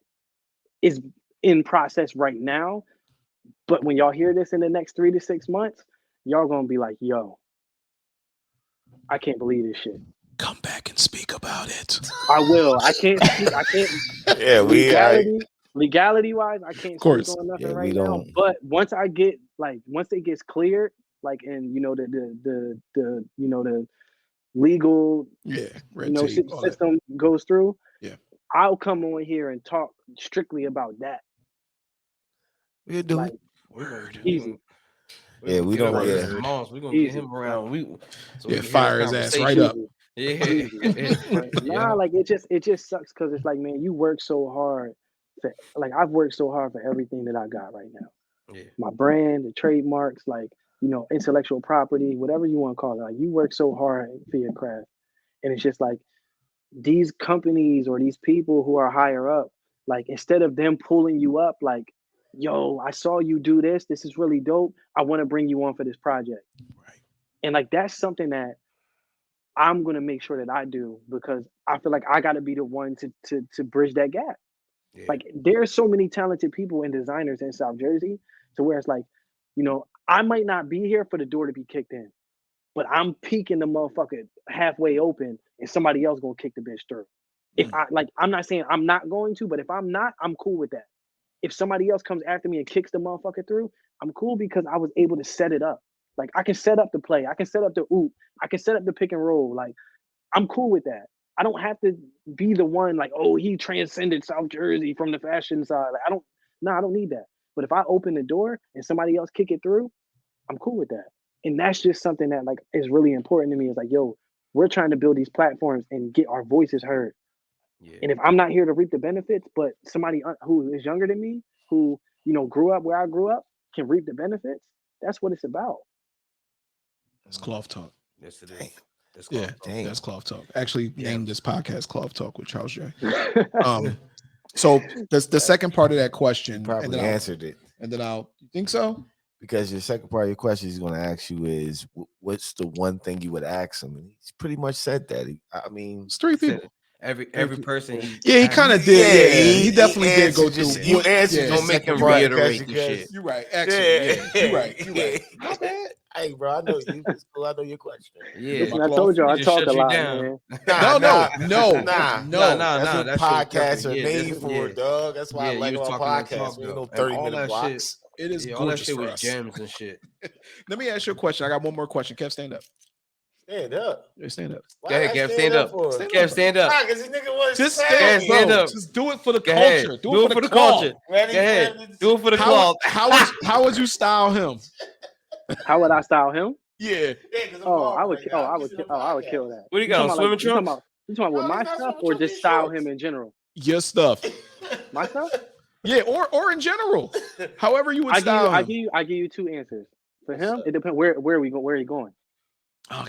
is in process right now. But when y'all hear this in the next 3 to 6 months, y'all gonna be like, yo, I can't believe this shit. Come back and speak about it. I will. I can't speak. I can't. Yeah, Legality wise, I can't speak on nothing right now. But once it gets cleared, like and the legal system goes through, I'll come on here and talk strictly about that. We'll do like, Word. Easy. Yeah, we don't. Yeah, Moss. We're gonna get him around. So we can fire his ass right up. Yeah. Nah, like it just sucks because it's like, man, you work so hard. I've worked so hard for everything that I got right now. Yeah. My brand, the trademarks, like intellectual property, whatever you want to call it. Like you work so hard for your craft, and it's just like these companies or these people who are higher up, like instead of them pulling you up, like, yo, I saw you do this. This is really dope. I want to bring you on for this project. Right. And like that's something that I'm gonna make sure that I do because I feel like I got to be the one to bridge that gap. Yeah. Like there's so many talented people and designers in South Jersey to where it's like, I might not be here for the door to be kicked in, but I'm peeking the motherfucker halfway open and somebody else gonna kick the bitch through. If I'm not saying I'm not going to, but if I'm not, I'm cool with that. If somebody else comes after me and kicks the motherfucker through, I'm cool because I was able to set it up. Like I can set up the play, I can set up the oop, I can set up the pick and roll. Like I'm cool with that. I don't have to be the one like, oh, he transcended South Jersey from the fashion side. Like I don't need that. But if I open the door and somebody else kick it through, I'm cool with that. And that's just something that like is really important to me. It's like, yo, we're trying to build these platforms and get our voices heard. Yeah. And if I'm not here to reap the benefits, but somebody who is younger than me, who grew up where I grew up, can reap the benefits, that's what it's about. That's cloth talk. Yes, it is. That's cloth talk. Actually, named this podcast "Cloth Talk" with Charles J. So the second part of that question, probably answered it, and then you think so? Because your second part of your question he's going to ask you is, what's the one thing you would ask him? And he's pretty much said that. I mean, it's three people. Every person. He kind of did. Yeah, he definitely did go through. You answered. Don't make him reiterate the shit. You're right. Actually, you're right. My bad. Hey, bro, I know you. I know your question. Yeah, listen, I told you I talk a lot, man. No. That's what podcasts are made for, dog. That's why I like our podcasts. We no 30-minute blocks. It is all that shit was gems and shit. Let me ask you a question. I got one more question. Kev, stand up. Stand up. Yeah, stand up. Go ahead, Kev. Stand up. Kev, stand up. Just stand up. Just do it for the culture. Do it for the culture. Go ahead. Do it for the cloth. How would you style him? How would I style him? Yeah. I would kill that. What do you got? Swimming trunks? You talking about with my stuff or just style him in general? Your stuff. My stuff? Yeah, or in general. However you would style him. I give you two answers. For him, it depends where are you going? Oh,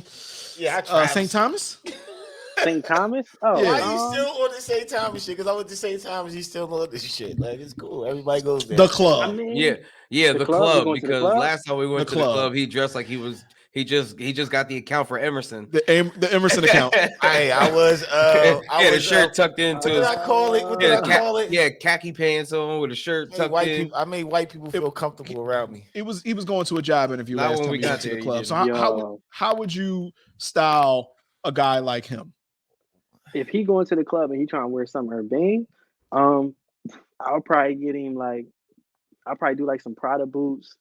St. Thomas. St. Thomas? Oh, yeah. Why are you still on the St. Thomas shit? Because I went to St. Thomas, you still on this shit. Like it's cool. Everybody goes there. The club. I mean, the club. Because last time we went to the club, he dressed like he was. He just got the account for Emerson. The Emerson account. I was a shirt tucked into. What did I call it? What did I call it? Yeah, khaki pants on with a shirt tucked in. I made white people feel comfortable around me. He was going to a job interview last time we got to the club. So how would you style a guy like him? If he going to the club and he trying to wear something urbane, I'll probably get him I'll probably do like some Prada boots.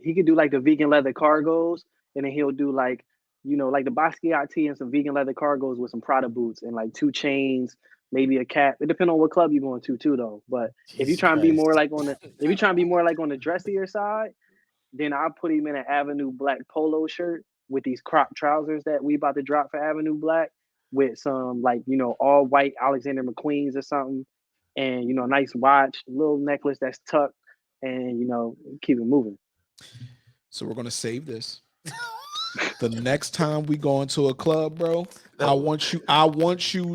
He could do like the vegan leather cargos, and then he'll do like the Basquiat tee and some vegan leather cargos with some Prada boots and like 2 chains, maybe a cap. It depends on what club you're going to too, though. But if you're trying to be more like on the dressier side, then I'll put him in an Avenue Black polo shirt with these crop trousers that we about to drop for Avenue Black, with some all white Alexander McQueen's or something, and a nice watch, little necklace that's tucked, and keep it moving. So we're gonna save this. The next time we go into a club, bro, I want you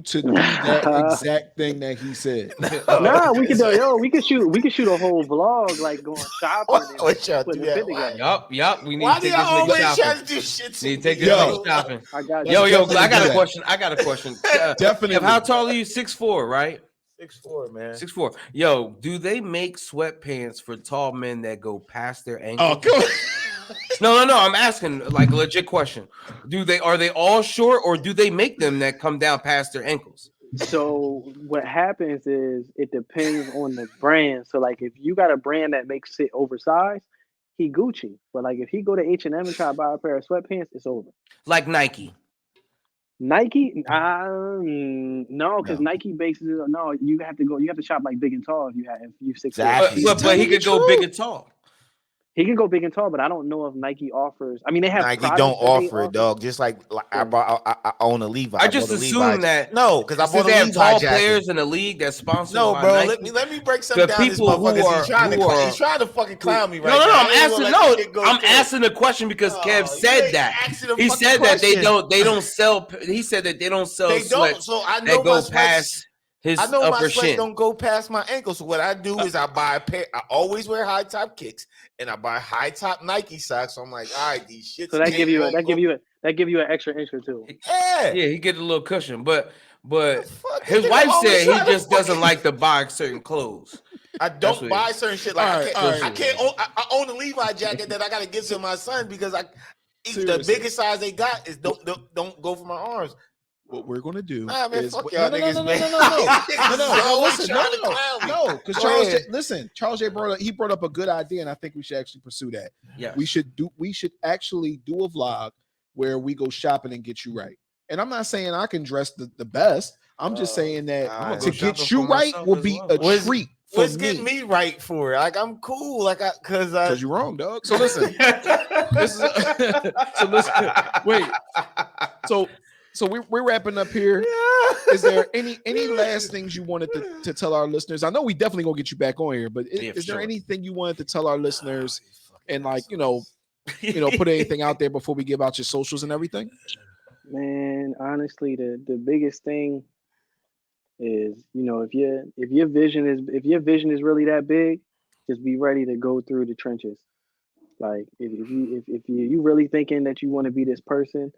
to do that exact thing that he said. Nah, we could do we could shoot a whole vlog like going shopping and What y'all do putting a that? fit Why? together. Yup. We need Why to do take y'all this nigga always try shopping. to do shit to Need to me? take this nigga shopping. I got Yo, you. I got a that. question. I got a question. Definitely. Kev, how tall are you? 6'4", right? 6'4", man. 6'4". Yo, do they make sweatpants for tall men that go past their Oh, ankles? come on. No. I'm asking like a legit question. Are they all short, or do they make them that come down past their ankles? So what happens is it depends on the brand. So like if you got a brand that makes it oversized, he Gucci. But like if he go to H&M and try to buy a pair of sweatpants, it's over. Like Nike. Nike, no, because Nike bases it. No, you have to shop like big and tall if you 6'4". Exactly. But he could go big and tall. He can go big and tall, but I don't know if Nike offers. I mean, they have Nike products don't that they offer it, dog. Just like I Yeah. bought, I own a Levi. I just bought a assume Levi. that No, because I since bought a they have Levi tall jacket. players in the league that's sponsored No, by bro. Nike. Let me break something The down. This people who motherfucker, are- he's trying who are- he's trying to fucking clown me right No, now. I'm I ain't asking. gonna let No, this shit go I'm through. asking the question because Kev you said ain't that. asking a He fucking said that they question. don't sell. He said that they don't sell They don't. sweats So I know that my go sweats. past his I know my upper sweats shin. don't go past my ankle. So what I do is I buy a pair. I always wear high top kicks, and I buy high top Nike socks. So I'm like, all right, these shits. So that give you an extra inch or two. Yeah. He get a little cushion, but Fuck, his this nigga wife always said he trying to just doesn't fucking- like to buy certain clothes. I That's don't what buy certain shit. Like All I right, can't. all right. I can't. I own a Levi jacket that I gotta give to my son because the Seriously. biggest size they got is don't go for my arms. What we're gonna do Nah, man, is fuck no, y'all no, niggas, no, man. no. Always Listen, trying to clown me. no, because Go Charles, ahead. Charles J brought up a good idea, and I think we should actually pursue that. Yes. We should actually do a vlog where we go shopping and get you right. And I'm not saying I can dress the best. I'm just saying that I'm gonna to go get shopping you for right myself will as be well. a treat for What's getting me right for? Like I'm cool. Like because you're wrong, dog. So listen, this is so listen. Wait, so we're wrapping up here. Is there any last things you wanted to tell our listeners? I know we definitely gonna get you back on here, but is there anything you wanted to tell our listeners and put anything out there before we give out your socials and everything? Man, honestly, the biggest thing is, if your vision is really that big, just be ready to go through the trenches. Like if you really thinking that you want to be this person,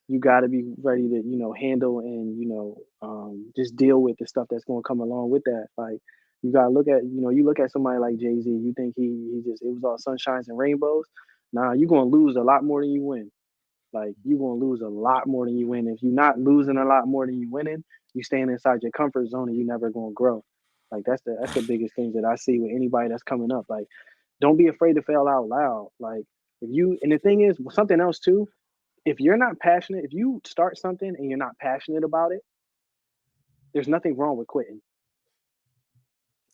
you got to be ready to handle and just deal with the stuff that's going to come along with that. Like you got to look at somebody like Jay-Z. You think he just it was all sunshines and rainbows. Nah, you're going to lose a lot more than you win. Like you're gonna lose a lot more than you win. If you're not losing a lot more than you winning, you staying inside your comfort zone and you're never gonna grow. Like that's the biggest thing that I see with anybody that's coming up. Like, don't be afraid to fail out loud. Like and the thing is something else too, if you're not passionate, if you start something and you're not passionate about it, there's nothing wrong with quitting.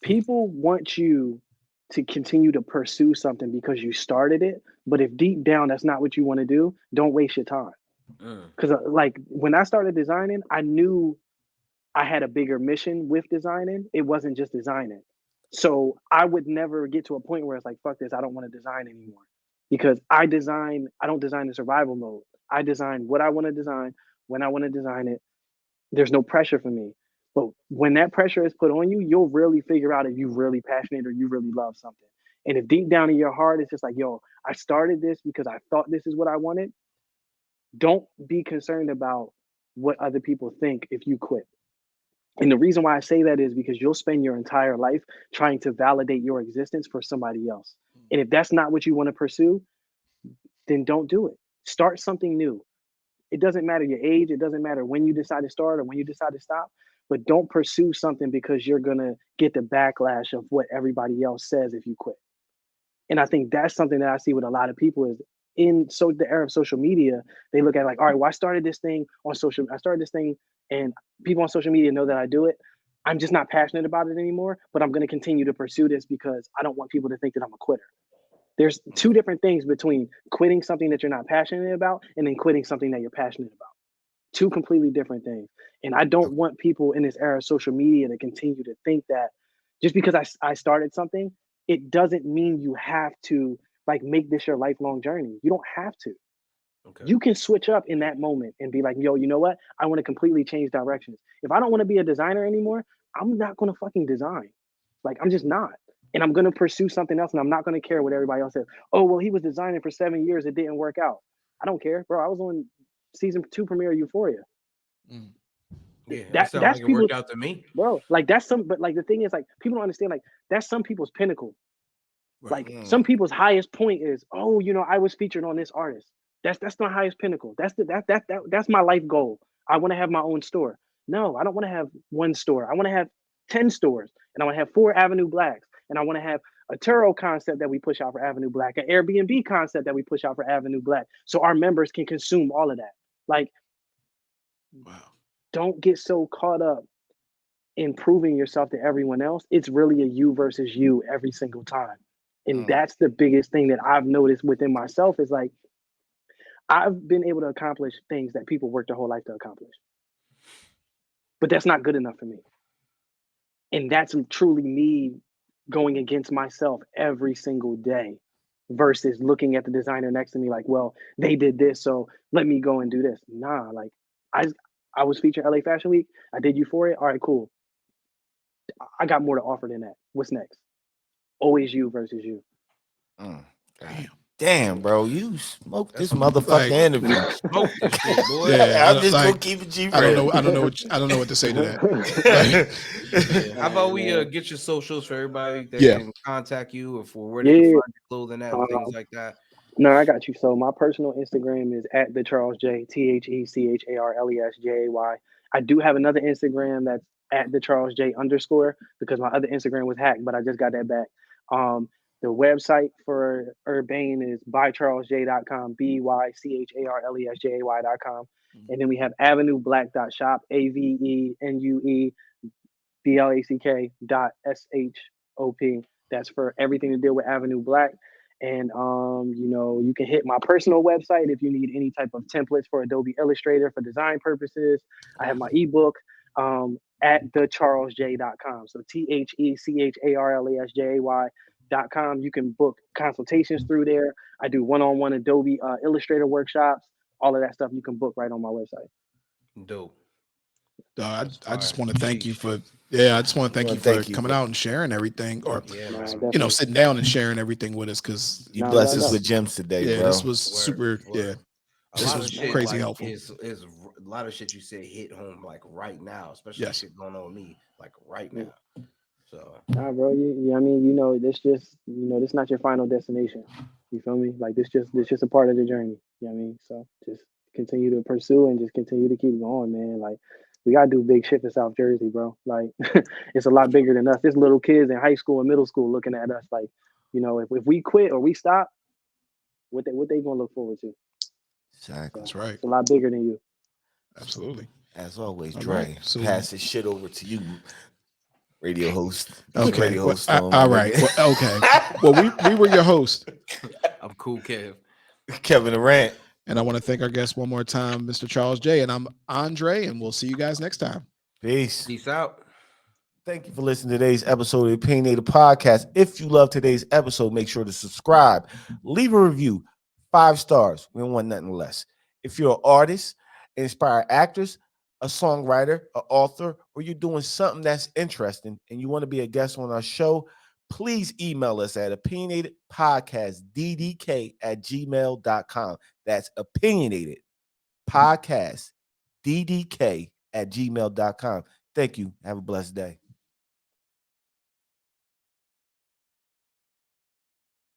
People want you to continue to pursue something because you started it, but if deep down that's not what you want to do, don't waste your time. Because like when I started designing, I knew I had a bigger mission with designing. It wasn't just designing. So I would never get to a point where it's like, fuck this, I don't want to design anymore. Because I don't design in survival mode. I design what I want to design when I want to design it. There's no pressure for me. But when that pressure is put on you, you'll really figure out if you're really passionate or you really love something. And if deep down in your heart, it's just like, yo, I started this because I thought this is what I wanted. Don't be concerned about what other people think if you quit. And the reason why I say that is because you'll spend your entire life trying to validate your existence for somebody else. And if that's not what you want to pursue, then don't do it. Start something new. It doesn't matter your age. It doesn't matter when you decide to start or when you decide to stop. But don't pursue something because you're going to get the backlash of what everybody else says if you quit. And I think that's something that I see with a lot of people is the era of social media, they look at like, all right, well, I started this thing and people on social media know that I do it. I'm just not passionate about it anymore, but I'm going to continue to pursue this because I don't want people to think that I'm a quitter. There's two different things between quitting something that you're not passionate about and then quitting something that you're passionate about. Two completely different things. And I don't want people in this era of social media to continue to think that just because I started something, it doesn't mean you have to like make this your lifelong journey. You don't have to. Okay. You can switch up in that moment and be like, yo, you know what? I want to completely change directions. If I don't want to be a designer anymore, I'm not going to fucking design. Like, I'm just not. And I'm going to pursue something else, and I'm not going to care what everybody else says. Oh, well, he was designing for 7 years. It didn't work out. I don't care, bro. I was on season 2 premiere of Euphoria. Yeah, that sounds That's like it people, worked out to me. bro. Like, that's some, but like the thing is, like, people don't understand, like, that's some people's pinnacle. Right. Like, some people's highest point is, oh, you know, I was featured on this artist. That's my highest pinnacle. That's my life goal. I want to have my own store. No, I don't want to have one store. I want to have 10 stores, and I want to have 4 Avenue Blacks, and I want to have a Turo concept that we push out for Avenue Black, an Airbnb concept that we push out for Avenue Black, so our members can consume all of that. Like, Wow. don't get so caught up in proving yourself to everyone else. It's really a you versus you every single time. And that's the biggest thing that I've noticed within myself is like, I've been able to accomplish things that people work their whole life to accomplish. But that's not good enough for me. And that's truly me going against myself every single day versus looking at the designer next to me like, well, they did this, so let me go and do this. Nah, like I was featured LA Fashion Week. I did Euphoria. All right, cool. I got more to offer than that. What's next? Always you versus you. Damn, bro, you smoked this That's motherfucking like- interview. Smoke this shit, boy. Yeah, I'm just like, gonna keep it G. I don't know. I don't know what to say to that. Yeah. How about we get your socials for everybody that Yeah. can contact you, or for where they can find your clothing at, and things like that. No, I got you. So my personal Instagram is at the Charles J, TheCharlesJay. I do have another Instagram that's at the Charles J _ because my other Instagram was hacked, but I just got that back. The website for Urbane is bycharlesj.com, bycharlesjay.com. And then we have avenueblack.shop, AVENUEBLACK.SHOP. That's for everything to deal with Avenue Black. And you know, you can hit my personal website if you need any type of templates for Adobe Illustrator for design purposes. I have my ebook at thecharlesj.com. So TheCharlesJay.com. You can book consultations through there. I do one-on-one Adobe Illustrator workshops. All of that stuff you can book right on my website. Dope. I just fire. want to thank you for I just want to thank you for thank you, coming bro. out and sharing everything, or Yeah, Nah, man. definitely. sitting down and sharing everything with us, because You Nah, blessed no, us no. with gems today, yeah, bro. this was super. Yeah, A this lot was of shit crazy like helpful. is a lot of shit you said hit home like right now, especially Yes. shit going on with me like right Yeah. now. So Nah, bro. I mean, you know, this just, you know, this not your final destination. You feel me? Like this just a part of the journey. You know what I mean? So just continue to pursue and just continue to keep going, man. Like we gotta do big shit for South Jersey, bro. Like it's a lot bigger than us. There's little kids in high school and middle school looking at us like, you know, if we quit or we stop, what they gonna look forward to? Exactly. That's right. It's a lot bigger than you. Absolutely. As always, All Dre, right, so- pass this shit over to you, radio host. Okay. Radio Well, host. all right. Well, okay. Well, we were your host, I'm cool, Kev. Kevin Durant. and I want to thank our guest one more time, Mr. Charles J. And I'm Andre, and we'll see you guys next time. Peace. Peace out. Thank you for listening to today's episode of the Opinionated Podcast. If you love today's episode, make sure to subscribe, leave a review, 5 stars. We don't want nothing less. If you're an artist, inspired actress, a songwriter, an author, or you're doing something that's interesting and you want to be a guest on our show, please email us at opinionatedpodcastddk@gmail.com. That's opinionatedpodcastddk@gmail.com. Thank you. Have a blessed day.